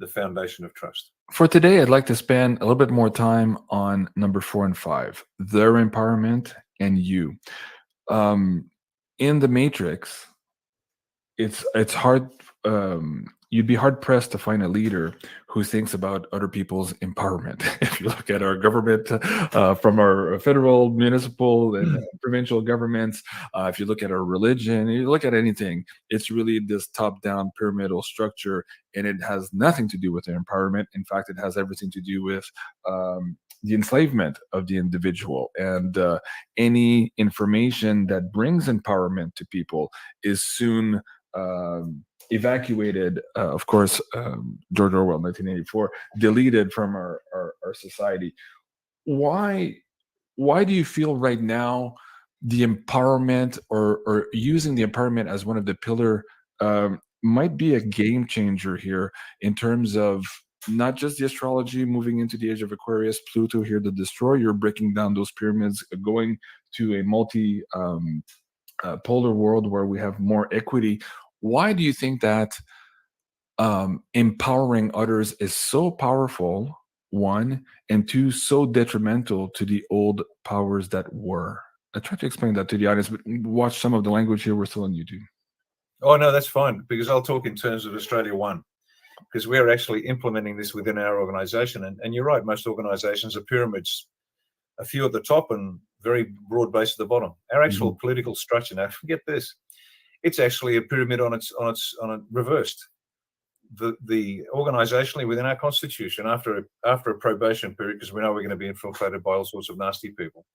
foundation of trust. For today, I'd like to spend a little bit more time on number 4 and 5, their empowerment and you. In the Matrix, it's hard. You'd be hard pressed to find a leader who thinks about other people's empowerment. If you look at our government, from our federal, municipal, and provincial governments, if you look at our religion, you look at anything, it's really this top-down pyramidal structure, and it has nothing to do with their empowerment. In fact, it has everything to do with the enslavement of the individual, and any information that brings empowerment to people is soon evacuated, of course, George Orwell, 1984, deleted from our society. Why do you feel right now the empowerment, or using the empowerment as one of the pillar, might be a game changer here, in terms of not just the astrology moving into the age of Aquarius, Pluto here, the destroyer, breaking down those pyramids, going to a multi polar world where we have more equity? Why do you think that empowering others is so powerful, one, and two, so detrimental to the old powers that were? I try to explain that to the audience, but watch some of the language here. We're still on YouTube. Oh, no, that's fine, because I'll talk in terms of Australia One, because we're actually implementing this within our organization. And you're right, most organizations are pyramids, a few at the top and very broad base at the bottom. Our actual political structure, now forget this, it's actually a pyramid on its reversed. The organizationally within our constitution, after a probation period, because we know we're going to be infiltrated by all sorts of nasty people,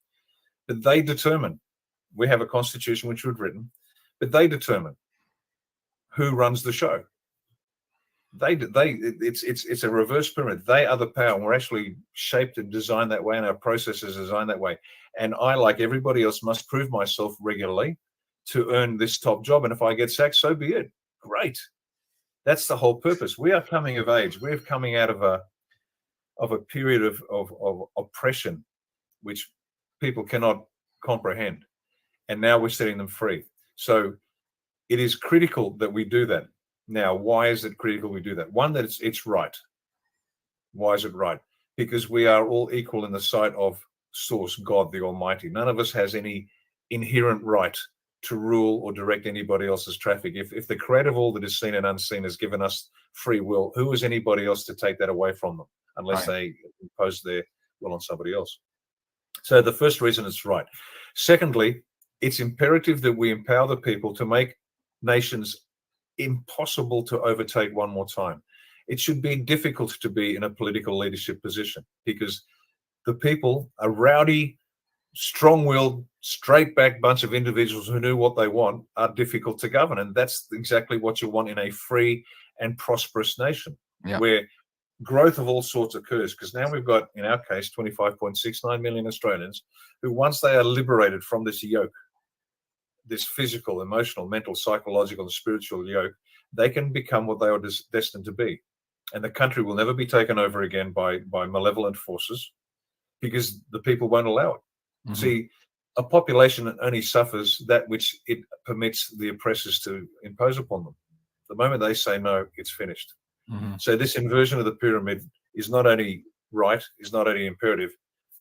but they determine, we have a constitution which we've written, but they determine who runs the show. It's a reverse pyramid. They are the power, and we're actually shaped and designed that way, and our processes are designed that way. And I, like everybody else, must prove myself regularly to earn this top job. And if I get sacked, so be it. Great. That's the whole purpose. We are coming of age. We're coming out of a period of oppression, which people cannot comprehend. And now we're setting them free. So it is critical that we do that. Now, why is it critical we do that? One, that it's right. Why is it right? Because we are all equal in the sight of Source, God, the Almighty. None of us has any inherent right to rule or direct anybody else's traffic. If the creator of all that is seen and unseen has given us free will, who is anybody else to take that away from them, unless they impose their will on somebody else? So the first reason it's right. Secondly, it's imperative that we empower the people to make nations impossible to overtake one more time. It should be difficult to be in a political leadership position, because the people, a rowdy, strong-willed, straight-back bunch of individuals who know what they want, are difficult to govern. And that's exactly what you want in a free and prosperous nation, where growth of all sorts occurs. Because now we've got, in our case, 25.69 million Australians who, once they are liberated from this yoke, this physical, emotional, mental, psychological, and spiritual yoke, they can become what they are destined to be. And the country will never be taken over again by malevolent forces, because the people won't allow it. See, a population only suffers that which it permits the oppressors to impose upon them. The moment they say no, it's finished. So this inversion of the pyramid is not only right, is not only imperative,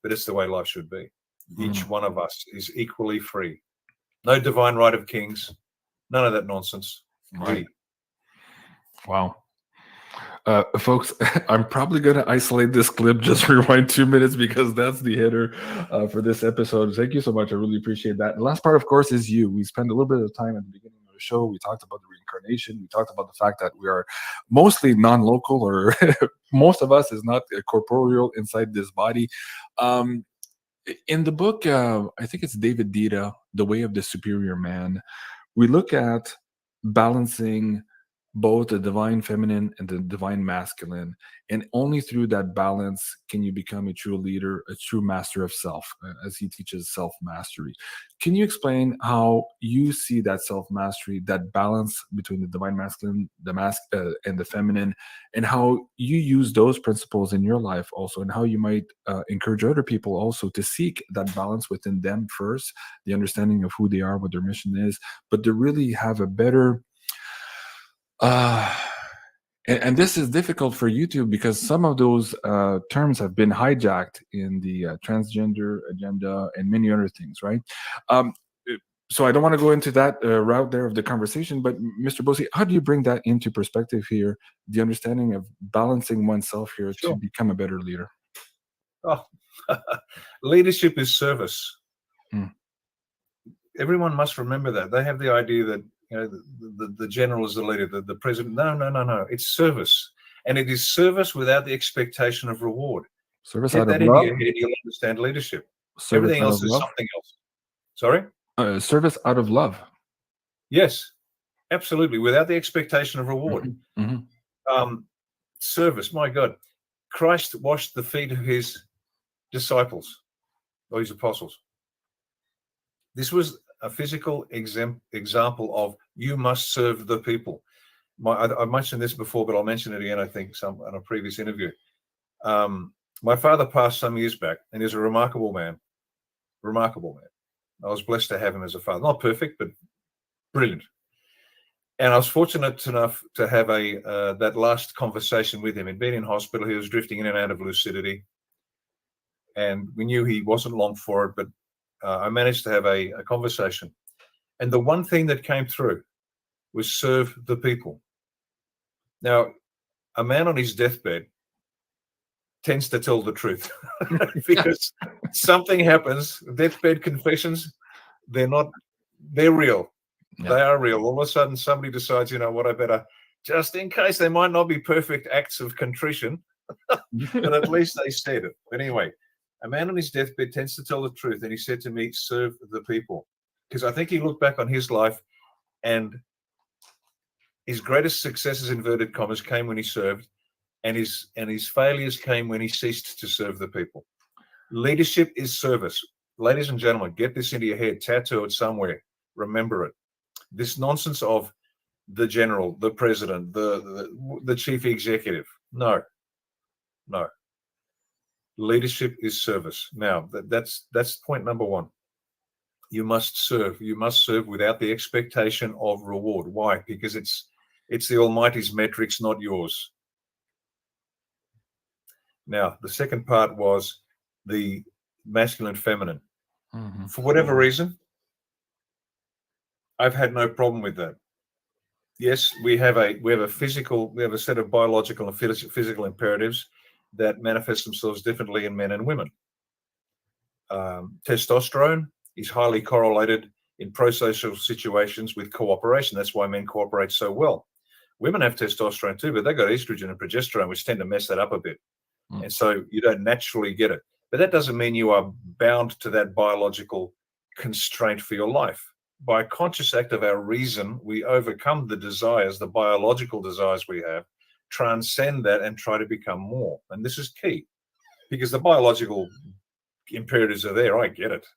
but it's the way life should be. Each one of us is equally free. No divine right of kings, none of that nonsense. Right. Wow. Folks, I'm probably going to isolate this clip, just rewind 2 minutes, because that's the header for this episode. Thank you so much. I really appreciate that. The last part, of course, is you. We spent a little bit of time at the beginning of the show. We talked about the reincarnation. We talked about the fact that we are mostly non-local, or most of us is not corporeal inside this body. In the book, I think it's David Dita, The Way of the Superior Man, we look at balancing both the divine feminine and the divine masculine, and only through that balance can you become a true leader, a true master of self, as he teaches self mastery. Can you explain how you see that self mastery, that balance between the divine masculine, and the feminine, and how you use those principles in your life also, and how you might encourage other people also to seek that balance within them first, the understanding of who they are, what their mission is, but to really have a better uh, and this is difficult for YouTube because some of those terms have been hijacked in the transgender agenda and many other things, right? Um, so I don't want to go into that route there of the conversation, but Mr. Bosi, how do you bring that into perspective here, the understanding of balancing oneself here to Sure. become a better leader? Oh, leadership is service. Mm. Everyone must remember that. They have the idea that the general is the leader, the president. No, no, no, no. It's service. And it is service without the expectation of reward. Service Get out of that into love. your head, you'll understand leadership. Service Everything out else of is love. something else. Sorry? Service out of love. Yes, absolutely. Without the expectation of reward. Mm-hmm. Service, my God. Christ washed the feet of his disciples or his apostles. This was a physical example of you must serve the people. I mentioned this before, but I'll mention it again, I think, on a previous interview. My father passed some years back, and he's a remarkable man. Remarkable man. I was blessed to have him as a father. Not perfect, but brilliant. And I was fortunate enough to have that last conversation with him. He'd been in hospital. He was drifting in and out of lucidity. And we knew he wasn't long for it, but I managed to have a conversation. And the one thing that came through was serve the people. Now, a man on his deathbed tends to tell the truth because something happens. Deathbed confessions, they're real. Yeah. They are real. All of a sudden, somebody decides, you know what, I better, just in case they might not be perfect acts of contrition, but at least they said it. But anyway, a man on his deathbed tends to tell the truth. And he said to me, serve the people. Because I think he looked back on his life and his greatest successes, inverted commas, came when he served, and his failures came when he ceased to serve the people. Leadership is service. Ladies and gentlemen, get this into your head, tattoo it somewhere, remember it. This nonsense of the general, the president, the chief executive. No. Leadership is service. Now, that's point number one. You must serve. You must serve without the expectation of reward. Why? Because it's the Almighty's metrics, not yours. Now, the second part was the masculine, feminine. Mm-hmm. For whatever reason, I've had no problem with that. Yes, we have a set of biological and physical imperatives that manifest themselves differently in men and women. Testosterone is highly correlated in pro-social situations with cooperation. That's why men cooperate so well. Women have testosterone too, but they've got estrogen and progesterone, which tend to mess that up a bit. And so you don't naturally get it. But that doesn't mean you are bound to that biological constraint for your life. By a conscious act of our reason, we overcome the desires, the biological desires we have, transcend that and try to become more. And this is key because the biological imperatives are there. I get it.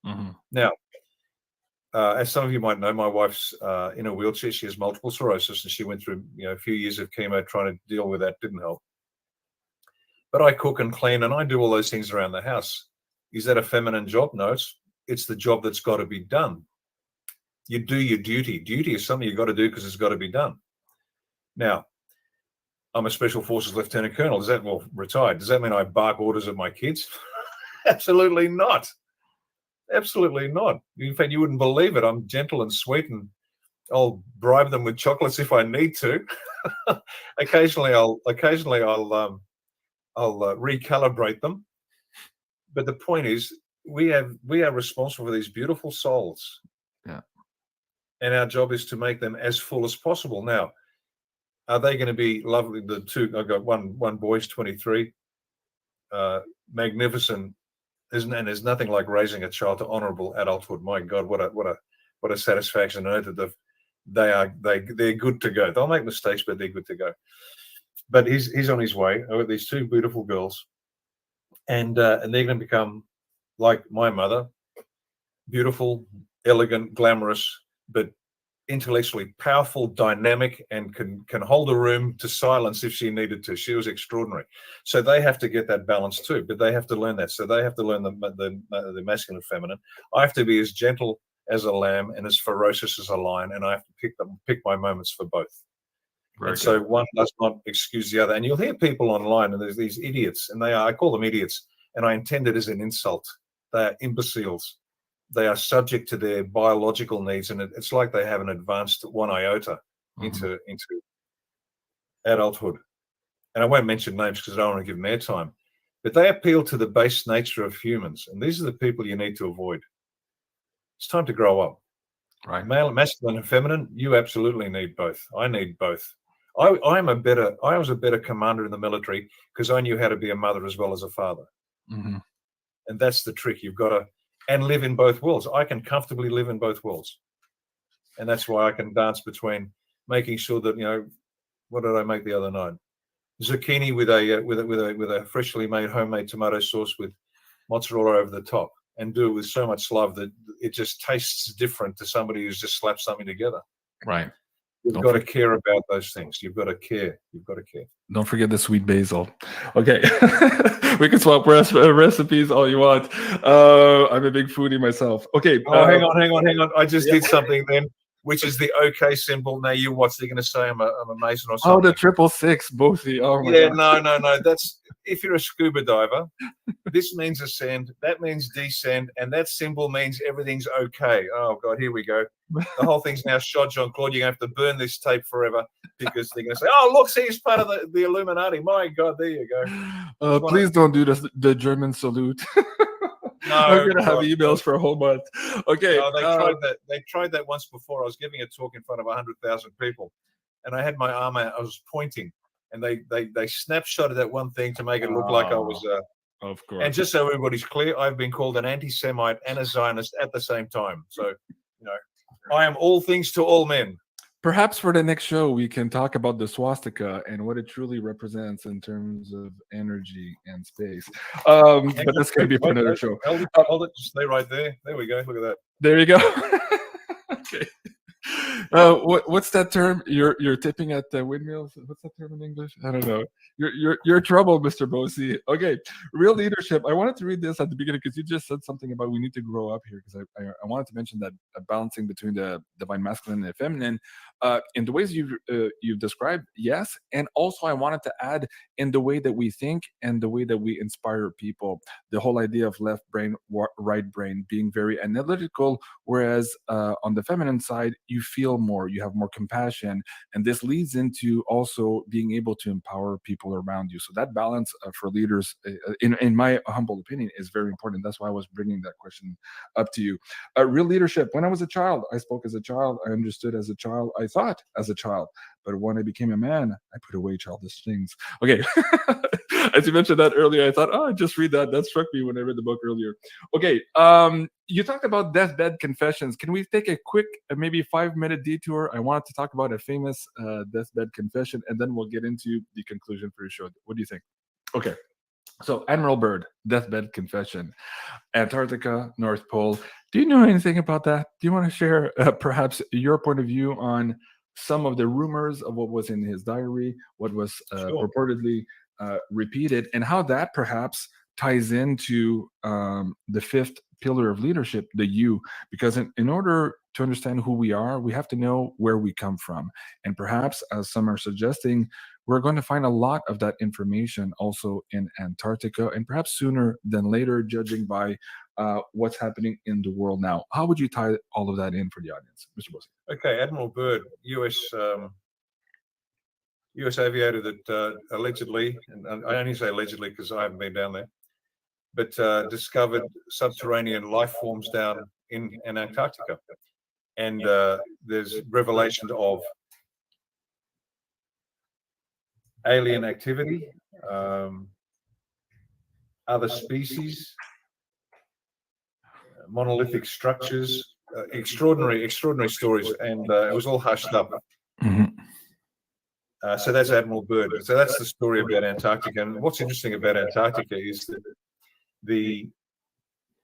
Mm-hmm. Now, as some of you might know, my wife's in a wheelchair. She has multiple sclerosis, and she went through a few years of chemo trying to deal with that. Didn't help. But I cook and clean, and I do all those things around the house. Is that a feminine job? No, it's the job that's got to be done. You do your duty. Duty is something you've got to do because it's got to be done. Now, I'm a Special Forces Lieutenant Colonel. Retired. Does that mean I bark orders at my kids? Absolutely not. Absolutely not. In fact, you wouldn't believe it. I'm gentle and sweet, and I'll bribe them with chocolates if I need to. Occasionally, I'll recalibrate them. But the point is, we are responsible for these beautiful souls. Yeah. And our job is to make them as full as possible. Now, are they going to be lovely? The two, I've got one boy's 23, magnificent, and there's nothing like raising a child to honorable adulthood. My God, what what a satisfaction to know that they're good to go. They'll make mistakes, but they're good to go. But he's on his way. I've got these two beautiful girls, and they're going to become like my mother, beautiful, elegant, glamorous, but intellectually powerful, dynamic, and can hold a room to silence if she needed to. She was extraordinary. So they have to get that balance too, but they have to learn that. So they have to learn the masculine and feminine. I have to be as gentle as a lamb and as ferocious as a lion, and I have to pick my moments for both. So one does not excuse the other. And you'll hear people online, and there's these idiots, and I call them idiots, and I intend it as an insult. They are imbeciles. They are subject to their biological needs, and it's like they haven't advanced one iota into adulthood. And I won't mention names because I don't want to give them airtime, but they appeal to the base nature of humans, and these are the people you need to avoid. It's time to grow up. Right. Male, masculine, and feminine. You absolutely need both. I need both. I was a better commander in the military because I knew how to be a mother as well as a father. Mm-hmm. And that's the trick. You've got to and live in both worlds. I can comfortably live in both worlds, and that's why I can dance between making sure that, you know, what did I make the other night? Zucchini with a freshly made homemade tomato sauce with mozzarella over the top, and do it with so much love that it just tastes different to somebody who's just slapped something together. Right. You've got to care about those things. You've got to care. You've got to care. Don't forget the sweet basil. Okay. We can swap recipes all you want. I'm a big foodie myself. Okay. Hang on. I just did something then, which is the OK symbol. Now you watch. They're going to say I'm a Mason or something. Oh, the 666, Bosi. Oh my God. No. That's if you're a scuba diver. This means ascend. That means descend, and that symbol means everything's okay. Oh God, here we go. The whole thing's now shot, Jean-Claude. You're going to have to burn this tape forever because they're going to say, "Oh, look, see, he's part of the Illuminati." My God, there you go. Please don't do the German salute. No, I'm gonna have emails for a whole month. Okay. No, they tried that. They tried that once before. I was giving a talk in front of 100,000 people, and I had my arm out. I was pointing, and they snapshotted that one thing to make it look like I was. Of course. And just so everybody's clear, I've been called an anti-Semite and a Zionist at the same time. So, you know, I am all things to all men. Perhaps for the next show, we can talk about the swastika and what it truly represents in terms of energy and space. But that's going to be for another show. Hold it. Just stay right there. There we go. Look at that. There you go. Okay. What's that term? You're tipping at the windmills. What's that term in English? I don't know. You're trouble, Mr. Bosi. Okay, real leadership. I wanted to read this at the beginning because you just said something about we need to grow up here. Because I wanted to mention that balancing between the divine masculine and the feminine, in the ways you've described, yes, and also I wanted to add in the way that we think and the way that we inspire people. The whole idea of left brain, right brain, being very analytical, whereas on the feminine side, you feel more, you have more compassion, and this leads into also being able to empower people around you. So that balance for leaders, in my humble opinion, is very important. That's why I was bringing that question up to you. Real leadership. When I was a child, I spoke as a child. I understood as a child. I thought as a child. But when I became a man, I put away childish things. Okay. As you mentioned that earlier, I thought, oh, just read that. That struck me when I read the book earlier. Okay. You talked about deathbed confessions. Can we take a quick, maybe 5-minute detour? I wanted to talk about a famous deathbed confession, and then we'll get into the conclusion for your show. What do you think? Okay. So, Admiral Byrd, deathbed confession, Antarctica, North Pole. Do you know anything about that? Do you want to share perhaps your point of view on some of the rumors of what was in his diary, what was purportedly repeated, and how that perhaps ties into the fifth pillar of leadership, the you? Because in order to understand who we are, we have to know where we come from. And perhaps, as some are suggesting, we're going to find a lot of that information also in Antarctica, and perhaps sooner than later, judging by what's happening in the world now. How would you tie all of that in for the audience, Mr. Bosi? Okay, Admiral Byrd, U.S. aviator that allegedly, and I only say allegedly because I haven't been down there, but discovered subterranean life forms down in Antarctica. And there's revelation of alien activity, other species, monolithic structures, extraordinary stories, and it was all hushed up. Mhm. So that's Admiral Byrd. So that's the story about Antarctica. And what's interesting about Antarctica is that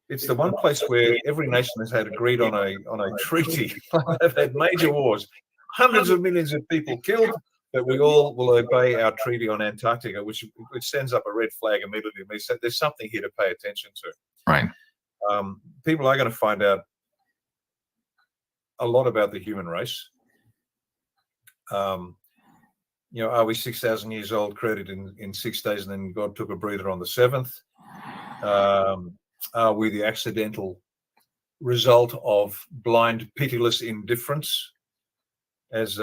it's the one place where every nation has had agreed on a treaty. They've had major wars, hundreds of millions of people killed, but we all will obey our treaty on Antarctica, which sends up a red flag immediately. There's something here to pay attention to. Right. People are going to find out a lot about the human race. Are we 6,000 years old, created in 6 days, and then God took a breather on the seventh? Are we the accidental result of blind, pitiless indifference, as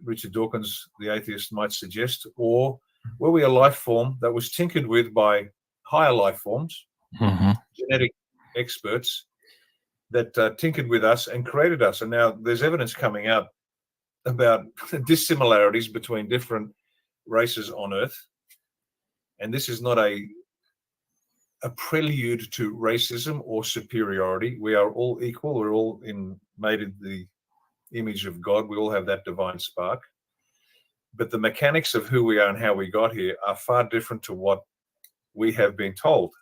Richard Dawkins, the atheist, might suggest? Or were we a life form that was tinkered with by higher life forms, genetic experts, that tinkered with us and created us? And now there's evidence coming out about dissimilarities between different races on Earth. And this is not a prelude to racism or superiority. We are all equal. We're all made in the image of God. We all have that divine spark. But the mechanics of who we are and how we got here are far different to what we have been told.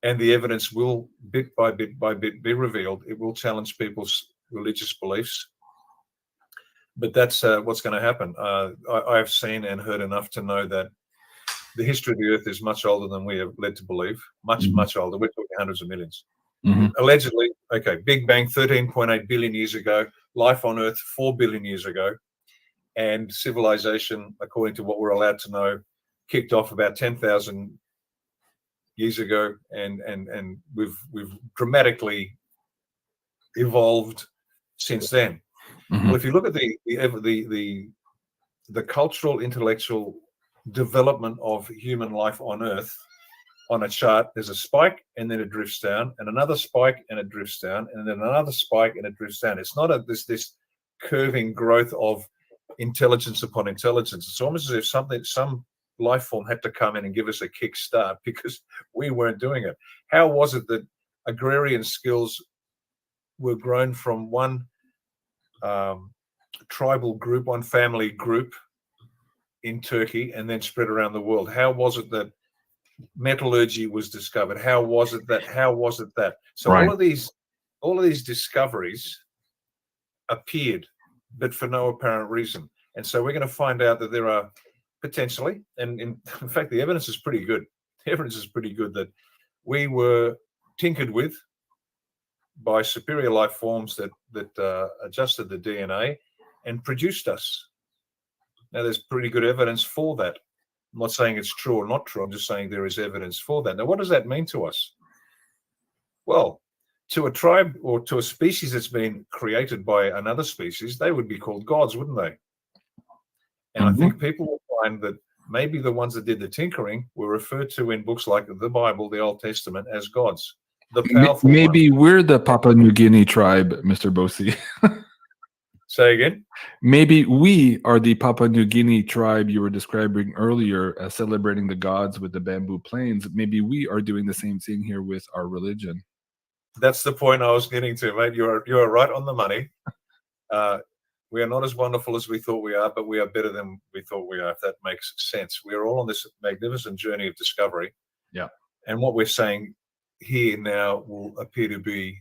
And the evidence will, bit by bit by bit, be revealed. It will challenge people's religious beliefs. But that's what's going to happen. I have seen and heard enough to know that the history of the Earth is much older than we are led to believe. Much, much older. We're talking hundreds of millions. Allegedly, okay, Big Bang 13.8 billion years ago, life on Earth 4 billion years ago, and civilization, according to what we're allowed to know, kicked off about 10,000 years ago, and we've dramatically evolved since then. Well, if you look at the cultural, intellectual development of human life on Earth, on a chart, there's a spike and then it drifts down, and another spike and it drifts down, and then another spike and it drifts down. It's not this curving growth of intelligence upon intelligence. It's almost as if some life form had to come in and give us a kick start because we weren't doing it. How was it that agrarian skills were grown from one tribal group, one family group in Turkey, and then spread around the world? How was it that metallurgy was discovered? How was it that? So Right. all of these discoveries appeared, but for no apparent reason. And so we're going to find out that there are potentially, and in fact, the evidence is pretty good. The evidence is pretty good that we were tinkered with by superior life forms that adjusted the DNA and produced us. Now, there's pretty good evidence for that. I'm not saying it's true or not true. I'm just saying there is evidence for that. Now, what does that mean to us? Well, to a tribe or to a species that's been created by another species, they would be called gods, wouldn't they? And I think people will find that maybe the ones that did the tinkering were referred to in books like the Bible, the Old Testament, as gods. The powerful Maybe ones. we're the Papua New Guinea tribe, Mr. Bosi. Say again? Maybe we are the Papua New Guinea tribe you were describing earlier, celebrating the gods with the bamboo plains. Maybe we are doing the same thing here with our religion. That's the point I was getting to, mate. You're right on the money. We are not as wonderful as we thought we are, but we are better than we thought we are, if that makes sense. We are all on this magnificent journey of discovery. Yeah. And what we're saying here now will appear to be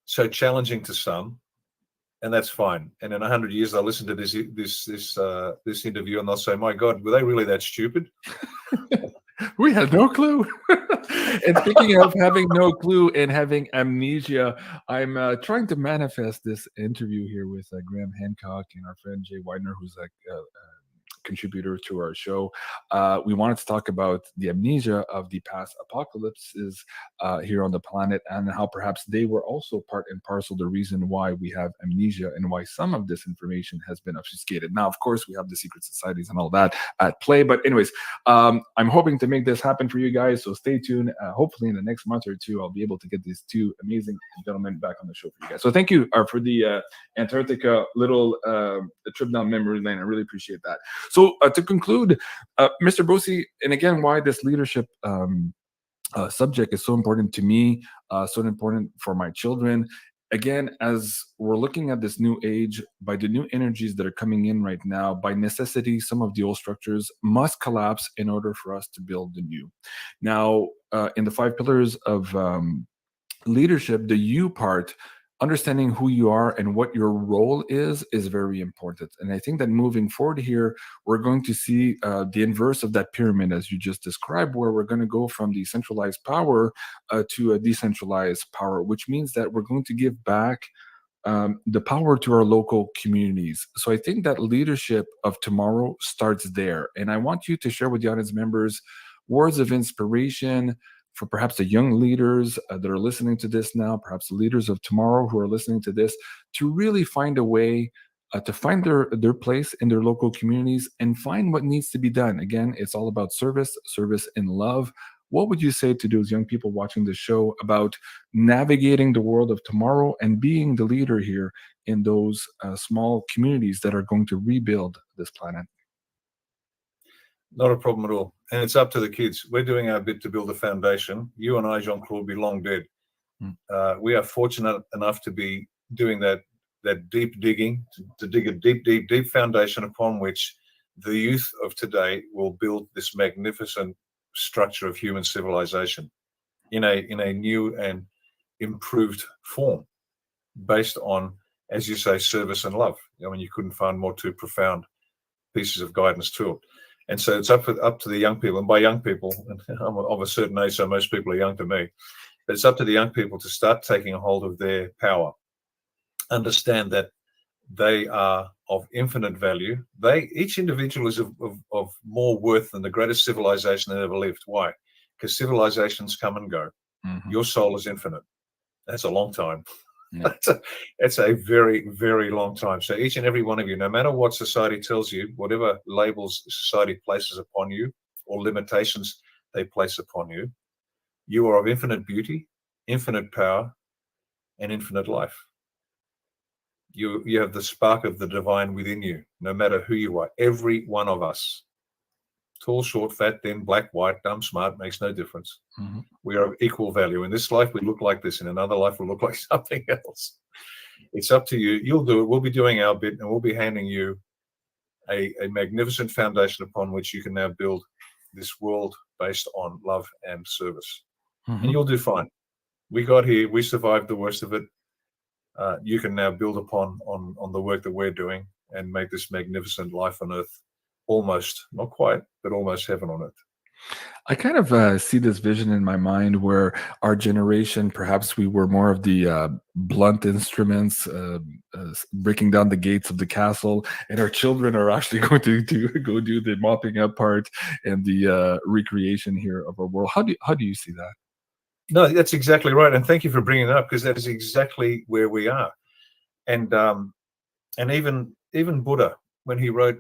so challenging to some, and that's fine. And in 100 years, they'll listen to this interview and they'll say, "My God, were they really that stupid?" We had no clue. And speaking of having no clue and having amnesia, I'm trying to manifest this interview here with Graham Hancock and our friend Jay Widener, who's a contributor to our show. We wanted to talk about the amnesia of the past apocalypses here on the planet, and how perhaps they were also part and parcel the reason why we have amnesia and why some of this information has been obfuscated. Now, of course, we have the secret societies and all that at play, but anyways, I'm hoping to make this happen for you guys, so stay tuned. Hopefully in the next month or two, I'll be able to get these two amazing gentlemen back on the show for you guys. So thank you for the Antarctica little trip down memory lane. I really appreciate that. So to conclude, Mr. Bosi, and again, why this leadership subject is so important to me, so important for my children. Again, as we're looking at this new age, by the new energies that are coming in right now, by necessity, some of the old structures must collapse in order for us to build the new. Now, in the five pillars of leadership, the you part, understanding who you are and what your role is very important. And I think that moving forward here, we're going to see the inverse of that pyramid, as you just described, where we're going to go from the centralized power to a decentralized power, which means that we're going to give back the power to our local communities. So I think that leadership of tomorrow starts there. And I want you to share with the audience members words of inspiration for perhaps the young leaders that are listening to this now, perhaps the leaders of tomorrow who are listening to this, to really find a way to find their place in their local communities and find what needs to be done. Again, it's all about service, service and love. What would you say to those young people watching the show about navigating the world of tomorrow and being the leader here in those small communities that are going to rebuild this planet? Not a problem at all. And it's up to the kids. We're doing our bit to build a foundation. You and I, Jean-Claude, will be long dead. We are fortunate enough to be doing that deep digging, to dig a deep foundation upon which the youth of today will build this magnificent structure of human civilization in a new and improved form, based on, as you say, service and love. I mean, you couldn't find more two profound pieces of guidance to it. And so it's up to the young people, and by young people, and I'm of a certain age, so most people are young to me, but it's up to the young people to start taking a hold of their power, understand that they are of infinite value. Each individual is of more worth than the greatest civilization that ever lived. Why? Because civilizations come and go. Mhm. Your soul is infinite. That's a long time. Yeah. It's a very, very long time. So each and every one of you, no matter what society tells you, whatever labels society places upon you or limitations they place upon you, you are of infinite beauty, infinite power, and infinite life. You have the spark of the divine within you, no matter who you are. Every one of us, tall, short, fat, thin, black, white, dumb, smart, makes no difference. Mhm. We are of equal value. In this life, we look like this. In another life, we'll look like something else. It's up to you. You'll do it. We'll be doing our bit, and we'll be handing you a magnificent foundation upon which you can now build this world based on love and service. And Mhm. you'll do fine. We got here. We survived the worst of it. You can now build upon on the work that we're doing and make this magnificent life on earth almost, not quite, but almost heaven on earth. I kind of see this vision in my mind where our generation, perhaps we were more of the blunt instruments, breaking down the gates of the castle, and our children are actually going to go do the mopping up part and the recreation here of our world. How do you see that? No, that's exactly right. And thank you for bringing it up, because that is exactly where we are. And even Buddha, when he was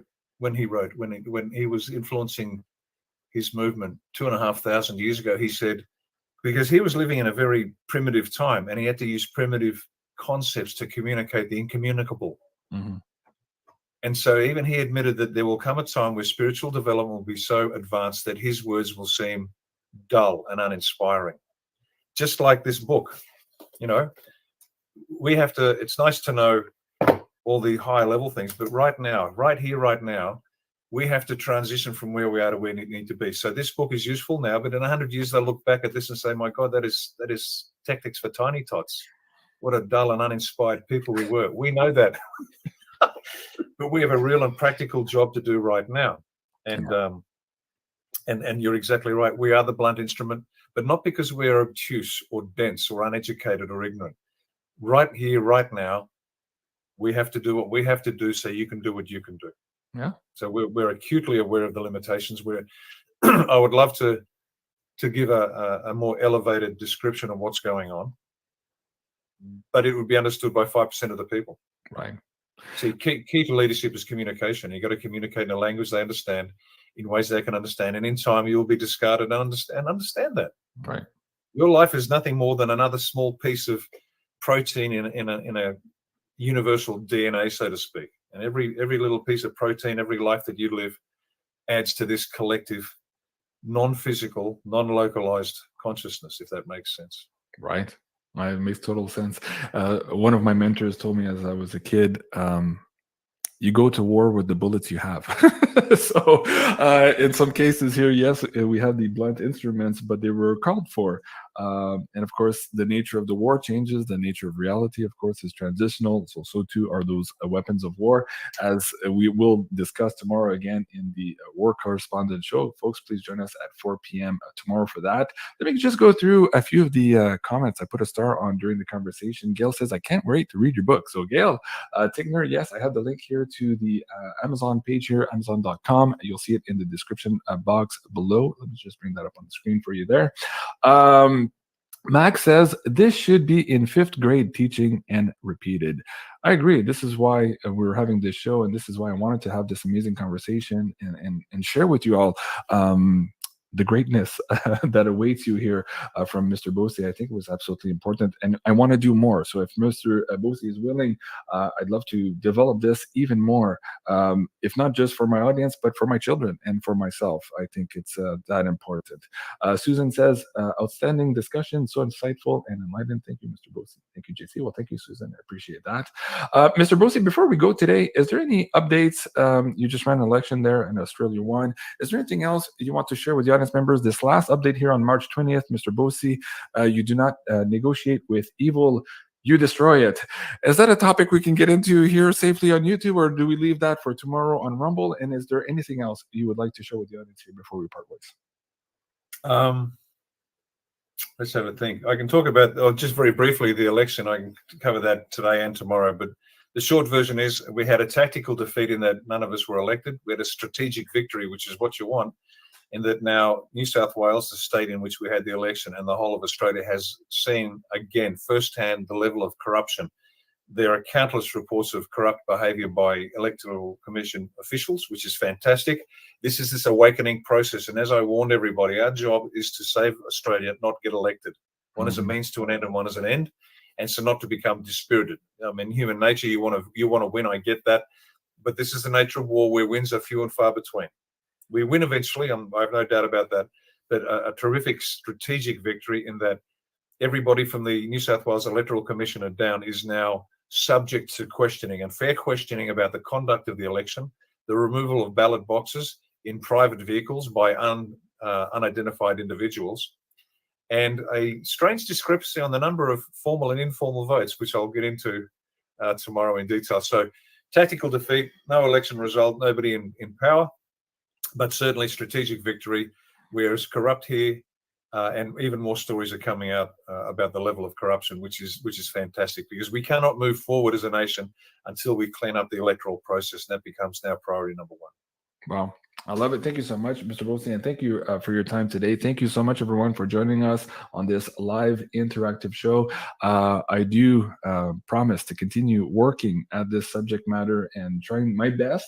influencing his movement 2,500 years ago, he said, because he was living in a very primitive time and he had to use primitive concepts to communicate the incommunicable. Hmm. And so even he admitted that there will come a time where spiritual development will be so advanced that his words will seem dull and uninspiring. Just like this book, you know, it's nice to know all the high level things, but right now, right here, right now, we have to transition from where we are to where we need to be. So this book is useful now, but in 100 years, they'll look back at this and say, my God, that is tactics for tiny tots. What a dull and uninspired people we were. We know that. But we have a real and practical job to do right now. And you're exactly right. We are the blunt instrument, but not because we're obtuse or dense or uneducated or ignorant. Right here, right now, we have to do what we have to do so you can do what you can do. Yeah. So we're acutely aware of the limitations. I would love to give a more elevated description of what's going on, but it would be understood by 5% of the people. Right. See, key to leadership is communication. You've got to communicate in a language they understand, in ways they can understand, and in time you will be discarded and understand that. Right. Your life is nothing more than another small piece of protein in a universal DNA, so to speak. And every little piece of protein, every life that you live, adds to this collective, non-physical, non-localized consciousness, if that makes sense. Right. It makes total sense. One of my mentors told me as I was a kid, you go to war with the bullets you have. So, in some cases here, yes, we have the blunt instruments, but they were called for. And of course, the nature of the war changes. The nature of reality, of course, is transitional. So too are those weapons of war, as we will discuss tomorrow again in the War Correspondent Show. Folks, please join us at 4 p.m. Tomorrow for that. Let me just go through a few of the comments I put a star on during the conversation. Gail says, I can't wait to read your book. So, Gail, Tigner, yes, I have the link here to the Amazon page here, amazon.com. You'll see it in the description box below. Let me just bring that up on the screen for you there. Max says this should be in 5th grade teaching and repeated. I agree. This is why we're having this show, and this is why I wanted to have this amazing conversation and share with you all the greatness that awaits you here from Mr. Bosi. I think it was absolutely important, and I want to do more. So if Mr. Bosi is willing, I'd love to develop this even more, if not just for my audience, but for my children and for myself. I think it's that important. Susan says, outstanding discussion, so insightful and enlightening. Thank you, Mr. Bosi. Thank you, JC. Well, thank you, Susan. I appreciate that. Mr. Bosi, before we go today, is there any updates? You just ran an election there and Australia won. Is there anything else you want to share with the audience members? This last update here on March 20th, Mr. Bosi, you do not negotiate with evil, you destroy it. Is that a topic we can get into here safely on YouTube, or do we leave that for tomorrow on Rumble? And is there anything else you would like to share with the audience here before we part ways? Let's have a think. I can talk about, just very briefly, the election. I can cover that today and tomorrow. But the short version is we had a tactical defeat in that none of us were elected. We had a strategic victory, which is what you want, in that now New South Wales, the state in which we had the election, and the whole of Australia has seen again firsthand the level of corruption. There are countless reports of corrupt behaviour by electoral commission officials, which is fantastic. This is this awakening process. And as I warned everybody, our job is to save Australia, not get elected. One is a means to an end and one is an end. And so not to become dispirited. I mean, human nature, you want to win, I get that. But this is the nature of war where wins are few and far between. We win eventually, I have no doubt about that. But a terrific strategic victory in that everybody from the New South Wales Electoral Commissioner down is now subject to questioning, and fair questioning, about the conduct of the election, the removal of ballot boxes in private vehicles by unidentified individuals, and a strange discrepancy on the number of formal and informal votes, which I'll get into tomorrow in detail. So tactical defeat, no election result, nobody in power, but certainly strategic victory. We're as corrupt here, and even more stories are coming out about the level of corruption, which is fantastic, because we cannot move forward as a nation until we clean up the electoral process. And that becomes now priority number one. Wow. I love it. Thank you so much, Mr. Bosi, and thank you for your time today. Thank you so much, everyone, for joining us on this live interactive show. I do promise to continue working at this subject matter and trying my best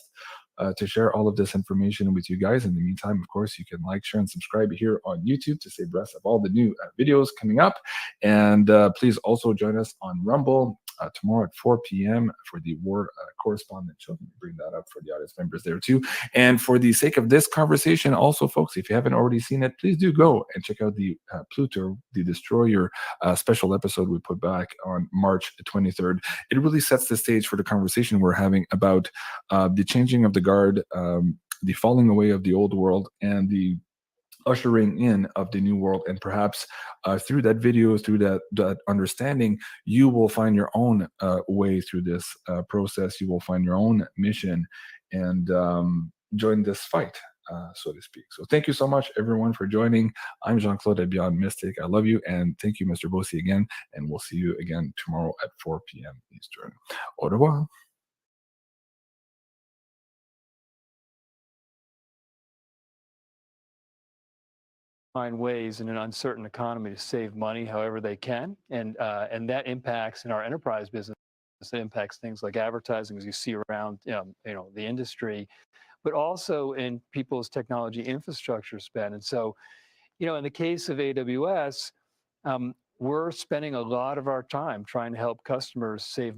to share all of this information with you guys. In the meantime, of course, you can like, share, and subscribe here on YouTube to stay abreast of all the new videos coming up. And please also join us on Rumble tomorrow at 4 p.m. for the War Correspondent Show. Let me bring that up for the audience members there too. And for the sake of this conversation, also, folks, if you haven't already seen it, please do go and check out the Pluto, the Destroyer special episode we put back on March 23rd. It really sets the stage for the conversation we're having about the changing of the guard, the falling away of the old world, and the ushering in of the new world. And perhaps through that video, through that understanding, you will find your own way through this process. You will find your own mission and join this fight, so to speak. So thank you so much, everyone, for joining. I'm Jean-Claude at Beyond Mystic. I love you, and thank you, Mr. Bosi, again, and we'll see you again tomorrow at 4 p.m. Eastern. Au revoir. Find ways in an uncertain economy to save money however they can, and that impacts in our enterprise business. It impacts things like advertising, as you see around the industry, but also in people's technology infrastructure spend. And so, in the case of AWS, we're spending a lot of our time trying to help customers save money